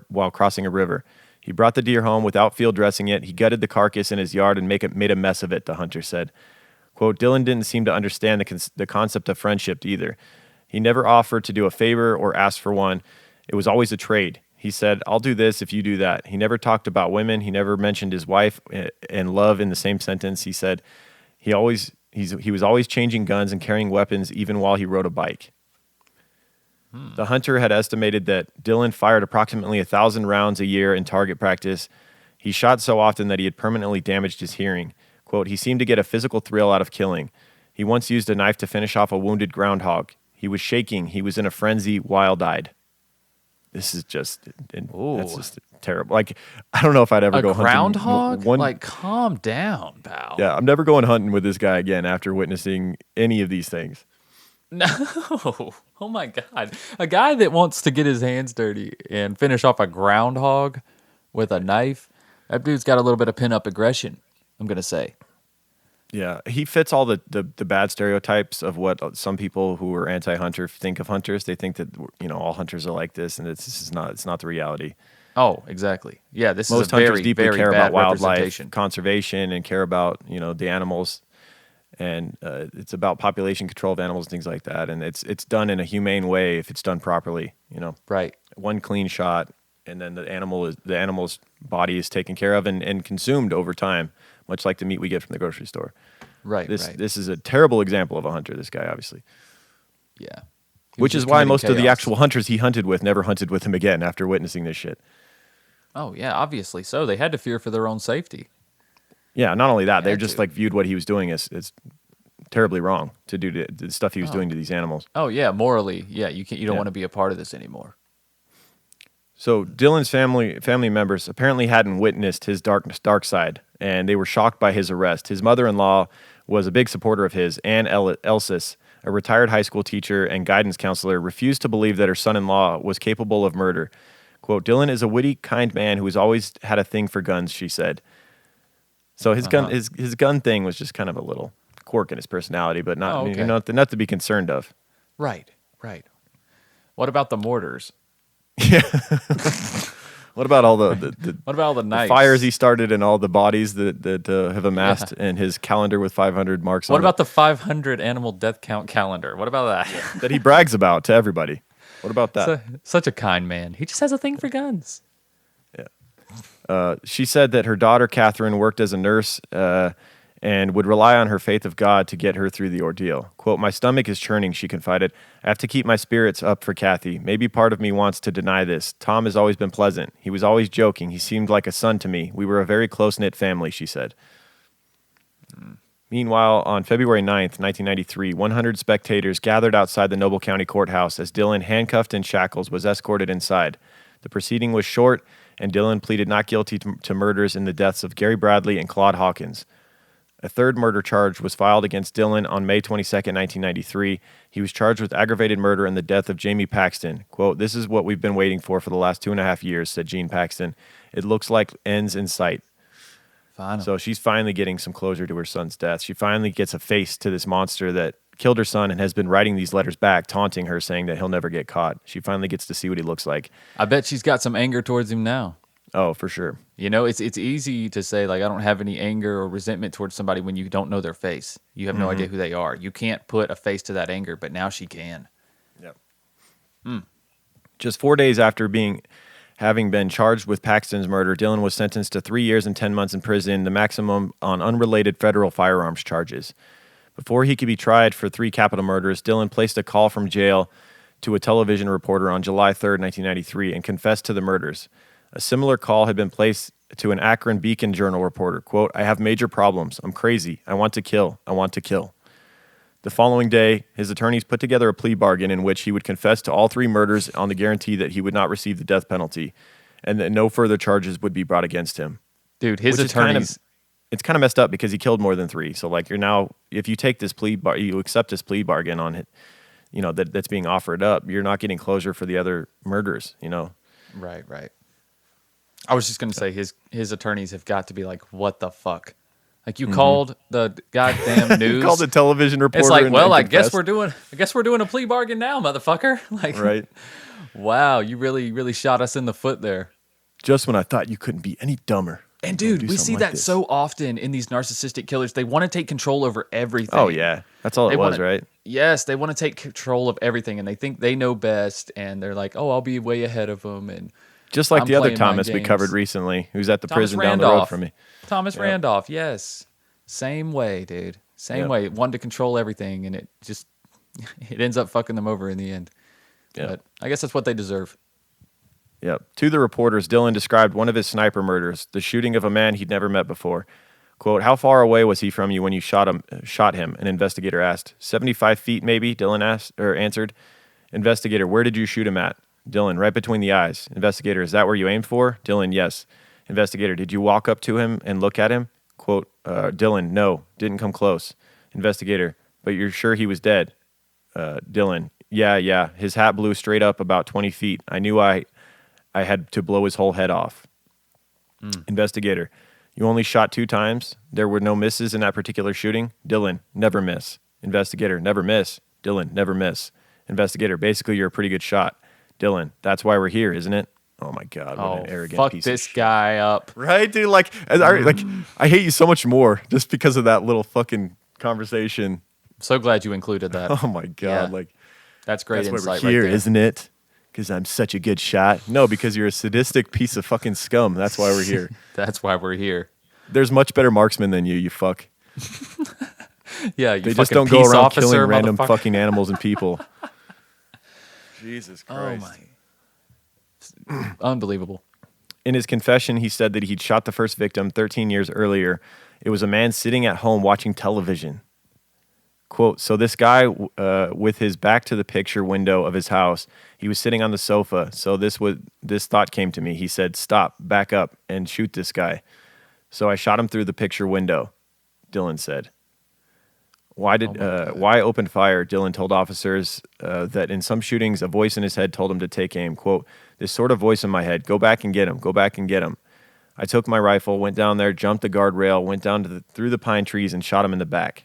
while crossing a river. He brought the deer home without field dressing it. He gutted the carcass in his yard and made a mess of it, the hunter said. Quote, Dillon didn't seem to understand the concept of friendship either. He never offered to do a favor or ask for one. It was always a trade. He said, I'll do this if you do that. He never talked about women. He never mentioned his wife and love in the same sentence. He said he was always changing guns and carrying weapons even while he rode a bike. The hunter had estimated that Dillon fired approximately 1,000 rounds a year in target practice. He shot so often that he had permanently damaged his hearing. Quote, he seemed to get a physical thrill out of killing. He once used a knife to finish off a wounded groundhog. He was shaking. He was in a frenzy, wild-eyed. This is just, that's just terrible. Like, I don't know if I'd ever go hunting. A groundhog? Like, calm down, pal. Yeah, I'm never going hunting with this guy again after witnessing any of these things. No. Oh, my God. A guy that wants to get his hands dirty and finish off a groundhog with a knife, that dude's got a little bit of pent-up aggression, I'm going to say. Yeah, he fits all the bad stereotypes of what some people who are anti-hunter think of hunters. They think that, you know, all hunters are like this, and it's not the reality. Oh, exactly. Yeah, this most is a very, hunters deeply very care bad about wildlife representation. conservation and care about, you know, the animals, and it's about population control of animals and things like that. And it's done in a humane way if it's done properly. You know, right? One clean shot, and then the animal's body is taken care of and consumed over time, much like the meat we get from the grocery store. Right. This is a terrible example of a hunter. This guy, obviously. Yeah. Which is why most of the actual hunters he hunted with never hunted with him again after witnessing this shit. Oh yeah, obviously so. They had to fear for their own safety. Yeah, not only that, they just like viewed what he was doing as terribly wrong to do the stuff he was doing to these animals. Oh yeah, morally, yeah, you don't want to be a part of this anymore. So Dillon's family members apparently hadn't witnessed his dark side, and they were shocked by his arrest. His mother-in-law was a big supporter of his. Ann Elsis, a retired high school teacher and guidance counselor, refused to believe that her son-in-law was capable of murder. Quote, Dillon is a witty, kind man who has always had a thing for guns, she said. So his gun thing was just kind of a little quirk in his personality, but not to be concerned of. Right. What about the mortars? Yeah. What about all the what about all the knives? The fires he started and all the bodies that have amassed and his calendar with 500 marks on it? What about the 500 animal death count calendar? What about that? Yeah. That he brags about to everybody. What about that? Such a kind man. He just has a thing for guns. Yeah. She said that her daughter, Catherine, worked as a nurse and would rely on her faith of God to get her through the ordeal. Quote, my stomach is churning, she confided. I have to keep my spirits up for Kathy. Maybe part of me wants to deny this. Tom has always been pleasant. He was always joking. He seemed like a son to me. We were a very close-knit family, she said. Meanwhile, on February 9th, 1993, 100 spectators gathered outside the Noble County Courthouse as Dillon, handcuffed in shackles, was escorted inside. The proceeding was short, and Dillon pleaded not guilty to murders in the deaths of Gary Bradley and Claude Hawkins. A third murder charge was filed against Dillon on May 22, 1993. He was charged with aggravated murder in the death of Jamie Paxton. Quote, this is what we've been waiting for the last 2.5 years, said Jean Paxton. It looks like ends in sight. Final. So she's finally getting some closure to her son's death. She finally gets a face to this monster that killed her son and has been writing these letters back, taunting her, saying that he'll never get caught. She finally gets to see what he looks like. I bet she's got some anger towards him now. Oh, for sure. You know, it's easy to say, like, I don't have any anger or resentment towards somebody when you don't know their face. You have no idea who they are. You can't put a face to that anger, but now she can. Yep. Just 4 days after having been charged with Paxton's murder, Dillon was sentenced to 3 years and 10 months in prison, the maximum on unrelated federal firearms charges. Before he could be tried for 3 capital murders, Dillon placed a call from jail to a television reporter on July 3rd, 1993, and confessed to the murders. A similar call had been placed to an Akron Beacon Journal reporter. Quote, I have major problems. I'm crazy. I want to kill. I want to kill. The following day, his attorneys put together a plea bargain in which he would confess to all 3 murders on the guarantee that he would not receive the death penalty and that no further charges would be brought against him. Dude, his attorneys... It's kind of messed up because he killed more than 3. So, like, you're now... If you take this you accept this plea bargain on it, you know, that's being offered up, you're not getting closure for the other murders, you know? Right. I was just going to say his attorneys have got to be like, what the fuck? Like, you called the goddamn news. You called the television reporter. It's like, well, I guess we're doing a plea bargain now, motherfucker. Like, right. Wow, you really shot us in the foot there. Just when I thought you couldn't be any dumber. And dude, we see that so often in these narcissistic killers. They want to take control over everything. Oh yeah, that's all it was, right? Yes, they want to take control of everything, and they think they know best, and they're like, "Oh, I'll be way ahead of them." And just like the other Thomas we covered recently, who's at the prison down the road from me. Thomas Randolph, yes, same way, dude. Same way, wanted to control everything, and it ends up fucking them over in the end. Yeah, but I guess that's what they deserve. Yep. To the reporters, Dillon described one of his sniper murders, the shooting of a man he'd never met before. Quote, how far away was he from you when you shot him? An investigator asked. 75 feet, maybe, Dillon answered. Investigator, where did you shoot him at? Dillon, right between the eyes. Investigator, is that where you aimed for? Dillon, yes. Investigator, did you walk up to him and look at him? Quote, Dillon, no, didn't come close. Investigator, but you're sure he was dead? Dillon, yeah. His hat blew straight up about 20 feet. I knew I had to blow his whole head off. Investigator, you only shot 2 times? There were no misses in that particular shooting? Dillon, never miss. Investigator, never miss. Dillon, never miss. Investigator, basically you're a pretty good shot. Dillon, that's why we're here, isn't it? Oh my God, what an arrogant fuck piece this of shit. guy up. Right, dude? I hate you so much more just because of that little fucking conversation. I'm so glad you included that. Oh my God, that's great that's insight why we're here, right there. isn't it? Because I'm such a good shot. No, because you're a sadistic piece of fucking scum. That's why we're here. That's why we're here. There's much better marksmen than you fuck. Yeah, you They fucking just don't go peace around officer, killing random motherfucker. fucking animals and people. Jesus Christ. Oh my. Unbelievable. In his confession, he said that he'd shot the first victim 13 years earlier. It was a man sitting at home watching television. Quote, so this guy with his back to the picture window of his house, he was sitting on the sofa. So this thought came to me. He said, stop, back up, and shoot this guy. So I shot him through the picture window, Dillon said. Why open fire? Dillon told officers that in some shootings, a voice in his head told him to take aim. Quote, this sort of voice in my head, go back and get him, go back and get him. I took my rifle, went down there, jumped the guardrail, went down through the pine trees and shot him in the back.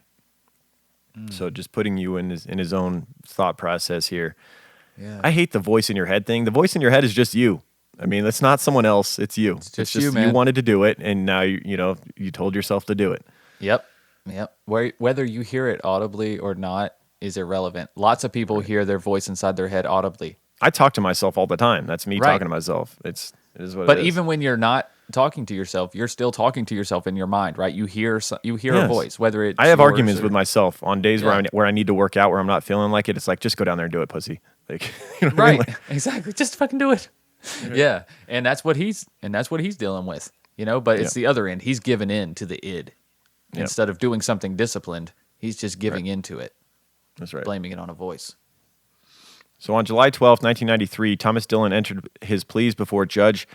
So just putting you in his own thought process here. Yeah. I hate the voice in your head thing. The voice in your head is just you. I mean, it's not someone else. It's you. It's just you, man. You wanted to do it, and now you told yourself to do it. Yep. Whether you hear it audibly or not is irrelevant. Lots of people hear their voice inside their head audibly. I talk to myself all the time. That's me talking to myself. It is what but it is. even when you're not talking to yourself, you're still talking to yourself in your mind, right? You hear a voice, whether it's I have yours arguments with myself on days Yeah. where I need to work out, where I'm not feeling like it. It's like, just go down there and do it, pussy. Like, you know what I Right. mean? Like, Exactly. Just fucking do it. Yeah. And that's what he's dealing with, but it's the other end. He's given in to the id. Instead of doing something disciplined, he's just giving into it. That's right. Blaming it on a voice. So on July 12th, 1993, Thomas Dillon entered his pleas before Judge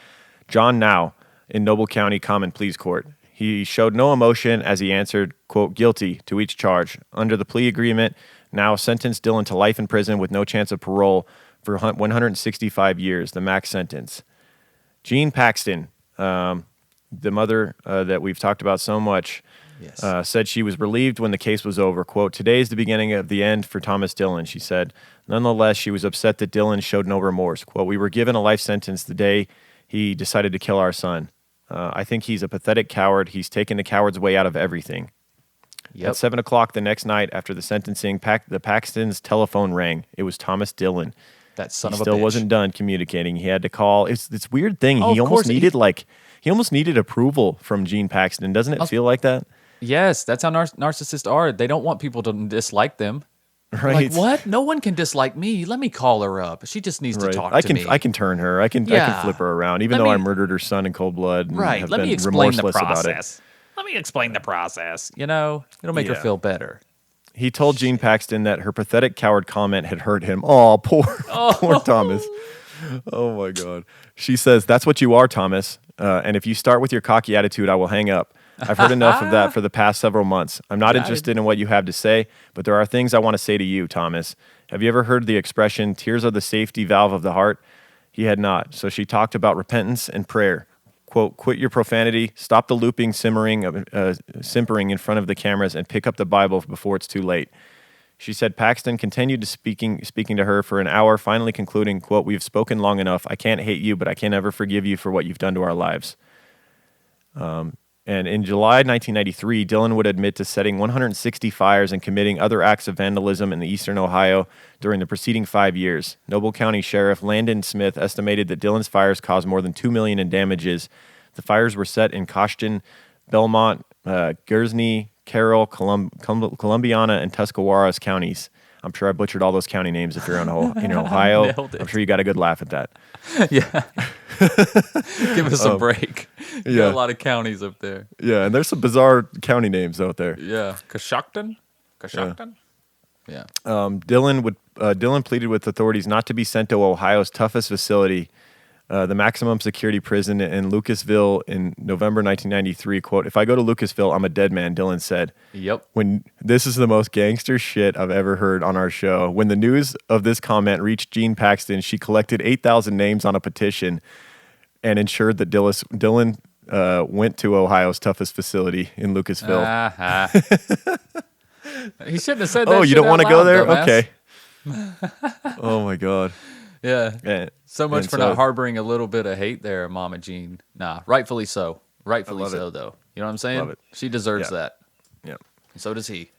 John Now in Noble County Common Pleas Court. He showed no emotion as he answered, quote, guilty to each charge. Under the plea agreement, Now sentenced Dillon to life in prison with no chance of parole for 165 years, the max sentence. Jean Paxton, the mother that we've talked about so much, said she was relieved when the case was over. Quote, today is the beginning of the end for Thomas Dillon, she said. Nonetheless, she was upset that Dillon showed no remorse. Quote, we were given a life sentence the day he decided to kill our son. I think he's a pathetic coward. He's taken the coward's way out of everything. At 7 o'clock the next night after the sentencing, the Paxton's telephone rang. It was Thomas Dillon. That son of a bitch. He still wasn't done communicating. He had to call. It's this weird thing. Oh, he of almost course. needed approval from Jean Paxton. Doesn't it feel like that? Yes, that's how narcissists are. They don't want people to dislike them. Right. Like, what? No one can dislike me. Let me call her up. She just needs to talk to me. I can turn her. I can flip her around, even though I murdered her son in cold blood. And Right. have Let been me explain the remorseless about it. process. Let me explain the process. It'll make her feel better. He told Jean Paxton that her pathetic coward comment had hurt him. Oh, poor Thomas. Oh, my God. She says, that's what you are, Thomas. And if you start with your cocky attitude, I will hang up. I've heard enough of that for the past several months. I'm not interested in what you have to say, but there are things I want to say to you, Thomas. Have you ever heard the expression, tears are the safety valve of the heart? He had not. So she talked about repentance and prayer. Quote, quit your profanity, stop the looping, simpering in front of the cameras, and pick up the Bible before it's too late. She said Paxton continued to speaking to her for an hour, finally concluding, quote, we've spoken long enough. I can't hate you, but I can never forgive you for what you've done to our lives. And in July 1993, Dillon would admit to setting 160 fires and committing other acts of vandalism in eastern Ohio during the preceding 5 years. Noble County Sheriff Landon Smith estimated that Dillon's fires caused more than $2 million in damages. The fires were set in Costin, Belmont, Guernsey, Carroll, Columbiana, and Tuscarawas counties. I'm sure I butchered all those county names if you're in Ohio. I'm sure you got a good laugh at that. Yeah. Give us a break. You got a lot of counties up there. Yeah, and there's some bizarre county names out there. Yeah. Coshocton? Yeah. Dillon pleaded with authorities not to be sent to Ohio's toughest facility, the maximum security prison in Lucasville in November 1993. Quote, if I go to Lucasville, I'm a dead man, Dillon said. Yep. When this is the most gangster shit I've ever heard on our show. When the news of this comment reached Jean Paxton, she collected 8,000 names on a petition and ensured that Dillon went to Ohio's toughest facility in Lucasville. He shouldn't have said that. Oh, you don't want to go there? Dumbass. Okay. Oh, my God. Yeah. So much for not harboring a little bit of hate there, Mama Jean. Nah, rightfully so. Rightfully so, though. You know what I'm saying? Love it. She deserves Yeah. that. Yeah. So does he.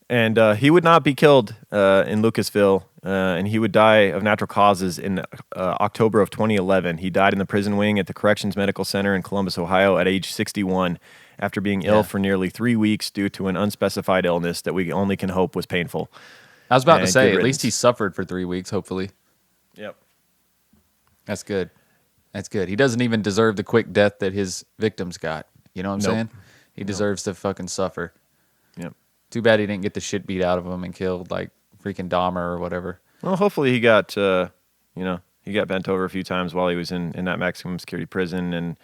And he would not be killed in Lucasville, and he would die of natural causes in October of 2011. He died in the prison wing at the Corrections Medical Center in Columbus, Ohio at age 61 after being ill for nearly 3 weeks due to an unspecified illness that we only can hope was painful. I was about to And say, good at least he riddance. suffered for 3 weeks, hopefully. Yep. That's good. That's good. He doesn't even deserve the quick death that his victims got. You know what I'm saying? He deserves to fucking suffer. Yep. Too bad he didn't get the shit beat out of him and killed like freaking Dahmer or whatever. Well, hopefully he got, he got bent over a few times while he was in that maximum security prison and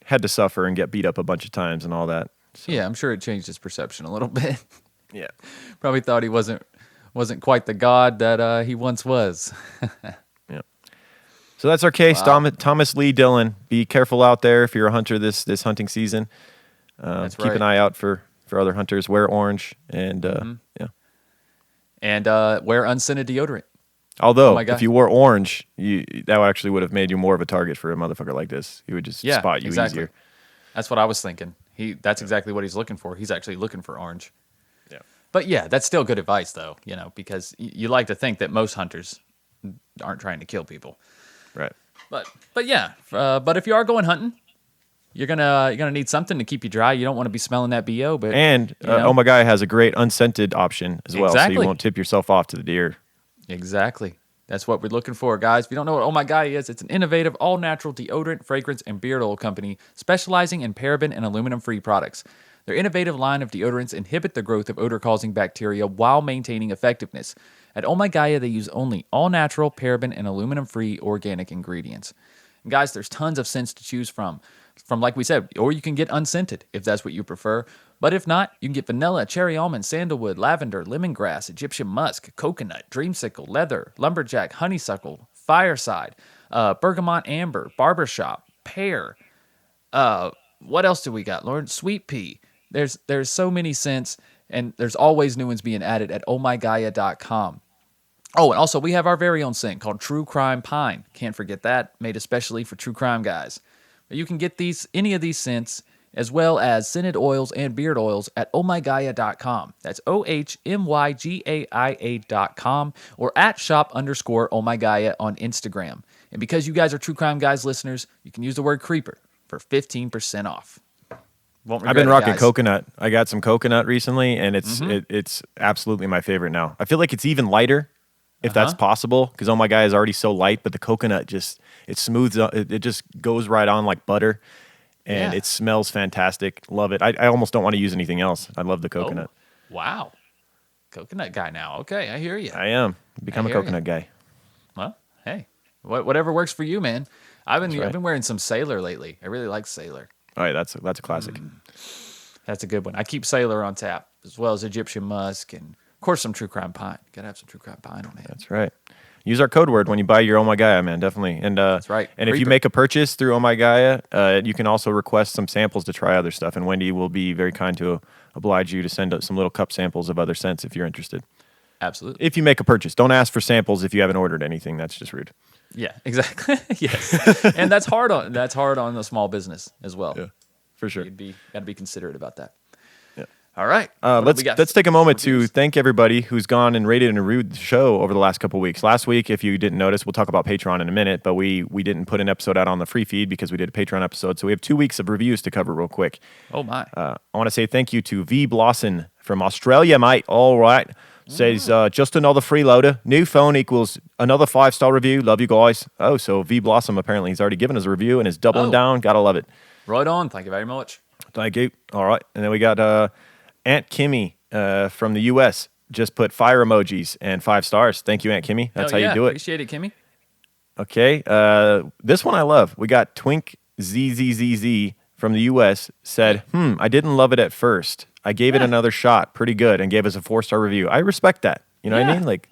had to suffer and get beat up a bunch of times and all that. So. Yeah, I'm sure it changed his perception a little bit. Yeah. Probably thought he wasn't quite the god that he once was. Yeah. So that's our case. Wow. Thomas Lee Dillon. Be careful out there if you're a hunter this hunting season. Keep an eye out for other hunters. Wear orange and And wear unscented deodorant. Although, if you wore orange, that actually would have made you more of a target for a motherfucker like this. He would just spot you easier. That's what I was thinking. That's exactly what he's looking for. He's actually looking for orange. Yeah. But yeah, that's still good advice, though. Because you like to think that most hunters aren't trying to kill people. Right. But yeah. But if you are going hunting, you're gonna need something to keep you dry. You don't want to be smelling that BO. But Oh My Guy has a great unscented option as well, so you won't tip yourself off to the deer. Exactly. That's what we're looking for, guys. If you don't know what Oh My Guy is, it's an innovative, all-natural deodorant, fragrance, and beard oil company specializing in paraben and aluminum-free products. Their innovative line of deodorants inhibit the growth of odor-causing bacteria while maintaining effectiveness. At Oh My Gaia, they use only all-natural, paraben, and aluminum-free organic ingredients. And guys, there's tons of scents to choose from, like we said, or you can get unscented if that's what you prefer. But if not, you can get vanilla, cherry almond, sandalwood, lavender, lemongrass, Egyptian musk, coconut, dreamsicle, leather, lumberjack, honeysuckle, fireside, bergamot amber, barbershop, pear. What else do we got, Lauren? Sweet pea. There's so many scents, and there's always new ones being added at ohmygaia.com. Oh, and also we have our very own scent called True Crime Pine. Can't forget that, made especially for true crime guys. But you can get any of these scents as well as scented oils and beard oils at ohmygaia.com. That's OHMYGAIA.com or at shop_ohmygaia on Instagram. And because you guys are True Crime Guys listeners, you can use the word creeper for 15% off. I've been rocking coconut. I got some coconut recently, and it's absolutely my favorite now. I feel like it's even lighter, if that's possible, because Oh My Guy is already so light, but the coconut it smooths up. It just goes right on like butter. And it smells fantastic. Love it. I almost don't want to use anything else. I love the coconut. Oh, wow. Coconut guy now. Okay, I hear you. I am. Become a coconut guy. Well, hey, whatever works for you, man. I've been wearing some Sailor lately. I really like Sailor. All right, that's a classic. That's a good one. I keep Sailor on tap, as well as Egyptian musk and, of course, some True Crime Pine. Got to have some True Crime Pine on hand. That's right. Use our code word when you buy your Oh My Gaia, man, definitely. And that's right. And if you make a purchase through Oh My Gaia, you can also request some samples to try other stuff. And Wendy will be very kind to oblige you to send up some little cup samples of other scents if you're interested. Absolutely. If you make a purchase, don't ask for samples if you haven't ordered anything. That's just rude. Yeah, exactly. Yes, and that's hard on the small business as well. Yeah, for sure. Got to be considerate about that. Yeah. All right. Let's take a moment to thank everybody who's gone and rated and reviewed the show over the last couple of weeks. Last week, if you didn't notice, we'll talk about Patreon in a minute, but we didn't put an episode out on the free feed because we did a Patreon episode. So we have 2 weeks of reviews to cover real quick. Oh, my. I want to say thank you to V. Blossom from Australia, mate. All right. Says, just another freeloader. New phone equals another 5-star review. Love you guys. Oh, so V. Blossom, apparently, he's already given us a review and is doubling down. Gotta love it. Right on. Thank you very much. Thank you. All right. And then we got Aunt Kimmy from the U.S. just put fire emojis and 5 stars. Thank you, Aunt Kimmy. That's how you do it. Appreciate it, Kimmy. Okay. This one I love. We got Twink ZZZZ from the U.S. said, I didn't love it at first. I gave it another shot. Pretty good. And gave us a 4-star review. I respect that. You know what I mean? Like,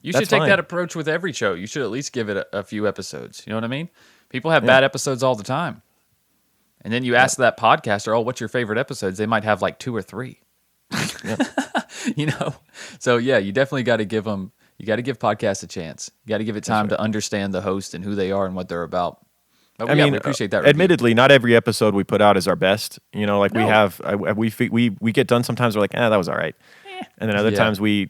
you should take that approach with every show. You should at least give it a few episodes. You know what I mean? People have bad episodes all the time. And then you ask that podcaster, what's your favorite episodes? They might have like 2 or 3. You know? So, yeah, you definitely got to give them, you got to give podcasts a chance. You got to give it time to understand the host and who they are and what they're about. But we appreciate that review. Admittedly, not every episode we put out is our best. You know, like we have, we get done sometimes, we're like, that was all right. And then other times we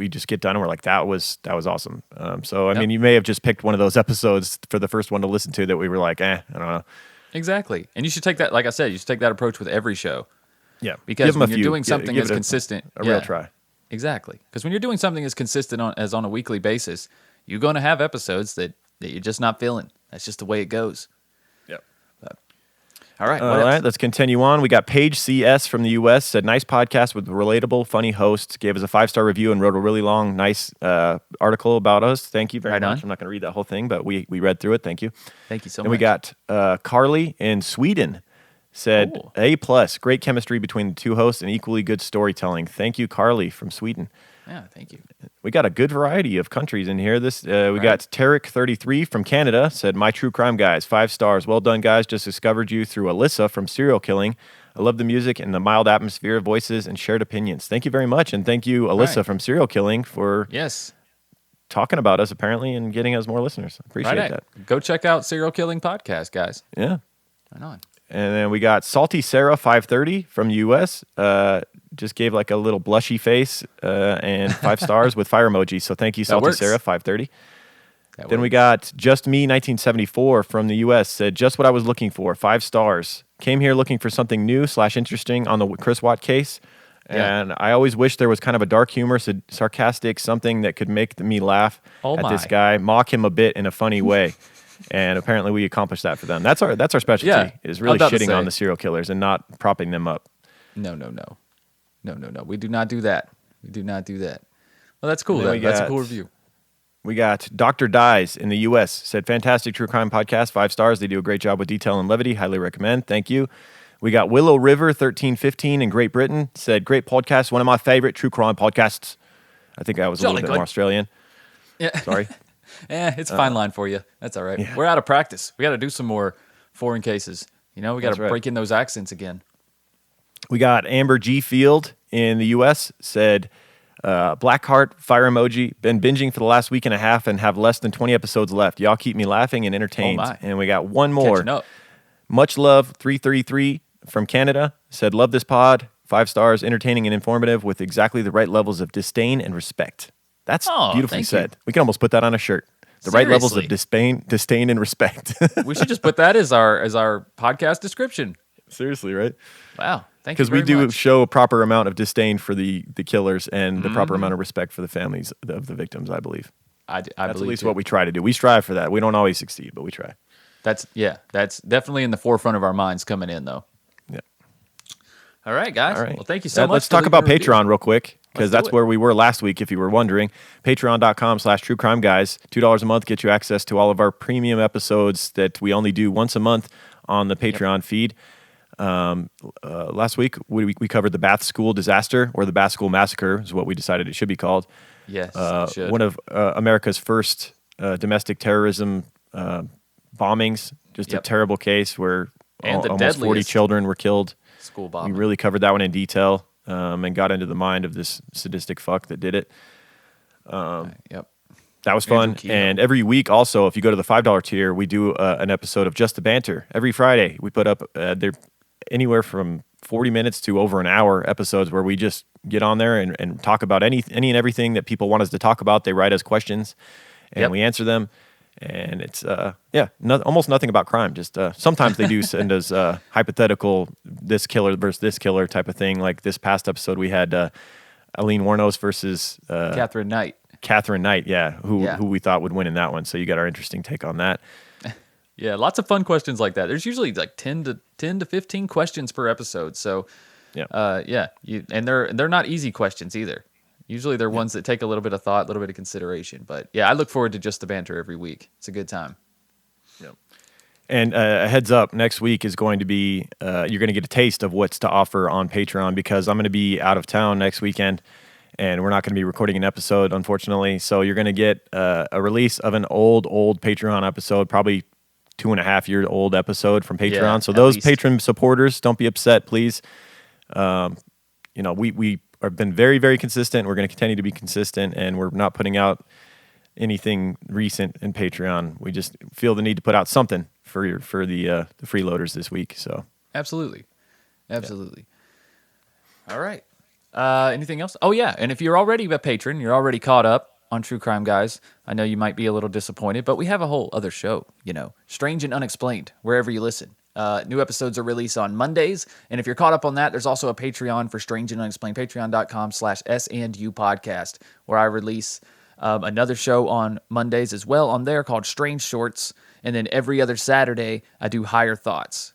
just get done and we're like, that was awesome. So, I mean, you may have just picked one of those episodes for the first one to listen to that we were like, I don't know. Exactly. And you should take that, like I said, you should take that approach with every show. Yeah. Because when you're doing something as consistent. A real try. Exactly. Because when you're doing something as consistent as on a weekly basis, you're going to have episodes that you're just not feeling. That's just the way it goes. Yep. All right. All right, let's continue on. We got Paige CS from the U.S. said, nice podcast with relatable, funny hosts. Gave us a 5-star review and wrote a really long, nice article about us. Thank you very much. I'm not going to read that whole thing, but we read through it. Thank you. Thank you so much. And we got Carly in Sweden. Said, Cool. A+, great chemistry between the two hosts and equally good storytelling. Thank you, Carly from Sweden. Yeah, thank you. We got a good variety of countries in here. We got Tarek33 from Canada. Said, my true crime guys, 5 stars. Well done, guys. Just discovered you through Alyssa from Serial Killing. I love the music and the mild atmosphere, voices, and shared opinions. Thank you very much. And thank you, Alyssa from Serial Killing, for talking about us, apparently, and getting us more listeners. Appreciate that. Go check out Serial Killing Podcast, guys. Yeah. Right on. And then we got Salty Sarah 530 from the U.S. Just gave like a little blushy face and 5 stars with fire emoji. So thank you, Salty Sarah 530. Then we got Just Me 1974 from the U.S. Said, just what I was looking for, 5 stars. Came here looking for something new / interesting on the Chris Watt case. And I always wish there was kind of a dark humor, sarcastic, something that could make me laugh at this guy, mock him a bit in a funny way. And apparently we accomplished that for them. That's our specialty, is really shitting on the serial killers and not propping them up. No. We do not do that. Well, that's cool. That's a cool review. We got Dr. Dies in the U.S. Said, fantastic true crime podcast, 5 stars. They do a great job with detail and levity. Highly recommend. Thank you. We got Willow River 1315 in Great Britain. Said, great podcast. One of my favorite true crime podcasts. I think I was a little bit more Australian. Yeah. Sorry. It's a fine line for you. That's all right. Yeah. We're out of practice. We got to do some more foreign cases. We got to break in those accents again. We got Amber G. Field in the U.S. Said, black heart, fire emoji. Been binging for the last week and a half and have less than 20 episodes left. Y'all keep me laughing and entertained. And we got one more. Catching up. Much Love 333 from Canada. Said, love this pod. 5 stars, entertaining and informative with exactly the right levels of disdain and respect. That's beautifully said. We can almost put that on a shirt. The right levels of disdain and respect. We should just put that as our podcast description. Seriously, right? Wow. Thank you very much. Because we do show a proper amount of disdain for the killers and the proper amount of respect for the families of the victims, I believe. I That's believe at least too. what we try to do. We strive for that. We don't always succeed, but we try. That's definitely in the forefront of our minds coming in, though. Yeah. All right, guys. All right. Well, thank you so much. Let's talk about Patreon real quick, because that's where we were last week, if you were wondering. Patreon.com/TrueCrimeGuys. $2 a month gets you access to all of our premium episodes that we only do once a month on the Patreon feed. Last week, we covered the Bath School disaster, or the Bath School massacre is what we decided it should be called. Yes, it should. One of America's first domestic terrorism bombings. Just a terrible case where almost 40 children were killed. School bombing. We really covered that one in detail and got into the mind of this sadistic fuck that did it. Yep. That was fun. And every week also, if you go to the $5 tier, we do an episode of Just the Banter. Every Friday, we put up they're anywhere from 40 minutes to over an hour episodes where we just get on there and talk about any and everything that people want us to talk about. They write us questions and we answer them. And it's, almost nothing about crime. Just sometimes they do send us hypothetical this killer versus this killer type of thing. Like this past episode, we had Aileen Wuornos versus Catherine Knight. Who we thought would win in that one. So you got our interesting take on that. Yeah, lots of fun questions like that. There's usually like 10 to 15 questions per episode. So, and they're not easy questions either. Usually they're ones that take a little bit of thought, a little bit of consideration. But yeah, I look forward to Just the Banter every week. It's a good time. Yep. And a heads up, next week is going to be, you're going to get a taste of what's to offer on Patreon, because I'm going to be out of town next weekend and we're not going to be recording an episode, unfortunately. So you're going to get a release of an old Patreon episode, probably 2.5-year-old episode from Patreon. Yeah, so those least. Patreon supporters, don't be upset, please. We have been very, very consistent. We're going to continue to be consistent, and we're not putting out anything recent in Patreon. We just feel the need to put out something for the freeloaders this week. So absolutely. All right. Anything else? Oh yeah, and if you're already a patron, you're already caught up on True Crime Guys. I know you might be a little disappointed, but we have a whole other show. Strange and Unexplained, wherever you listen. New episodes are released on Mondays, and if you're caught up on that, there's also a Patreon for Strange and Unexplained, patreon.com/S&U podcast, where I release another show on Mondays as well on there called Strange Shorts, and then every other Saturday I do Higher Thoughts.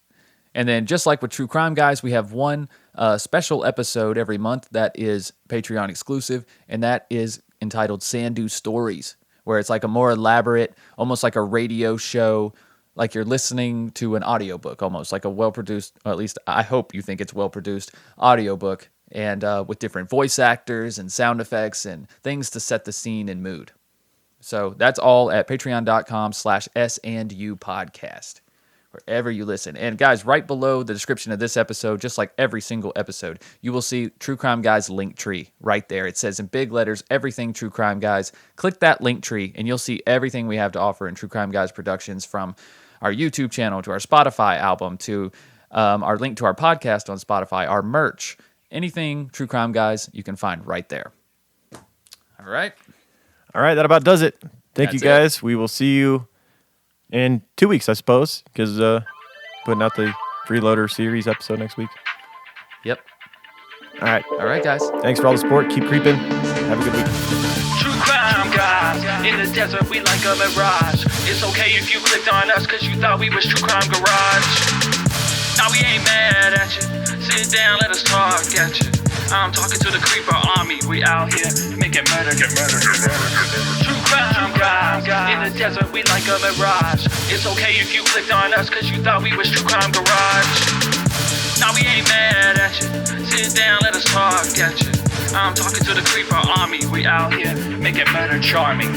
And then just like with True Crime Guys, we have one special episode every month that is Patreon exclusive, and that is entitled Sandu Stories, where it's like a more elaborate, almost like a radio show, like you're listening to an audiobook, almost like a well-produced, or at least I hope you think it's well-produced audiobook, and with different voice actors and sound effects and things to set the scene and mood. So that's all at patreon.com/S&U podcast, wherever you listen. And guys, right below the description of this episode, just like every single episode, you will see True Crime Guys link tree right there. It says in big letters, everything True Crime Guys. Click that link tree and you'll see everything we have to offer in True Crime Guys Productions, from our YouTube channel to our Spotify album to our link to our podcast on Spotify, our merch, anything True Crime Guys you can find right there. All right. All right, that about does it. Thank you, That's guys. We will see you in 2 weeks, I suppose, because putting out the Freeloader series episode next week. Yep. All right. All right, guys. Thanks for all the support. Keep creeping. Have a good week. True crime guys, in the desert we like a mirage. It's okay if you clicked on us cause you thought we was True Crime Garage. Now we ain't mad at you, sit down, let us talk at you. I'm talking to the creeper army, we out here making murder, get murder, get murder. True crime guys, in the desert we like a mirage. It's okay if you clicked on us cause you thought we was True Crime Garage. Now we ain't mad at you, sit down, let us talk at you. I'm talking to the creeper army, we out here making murder charming.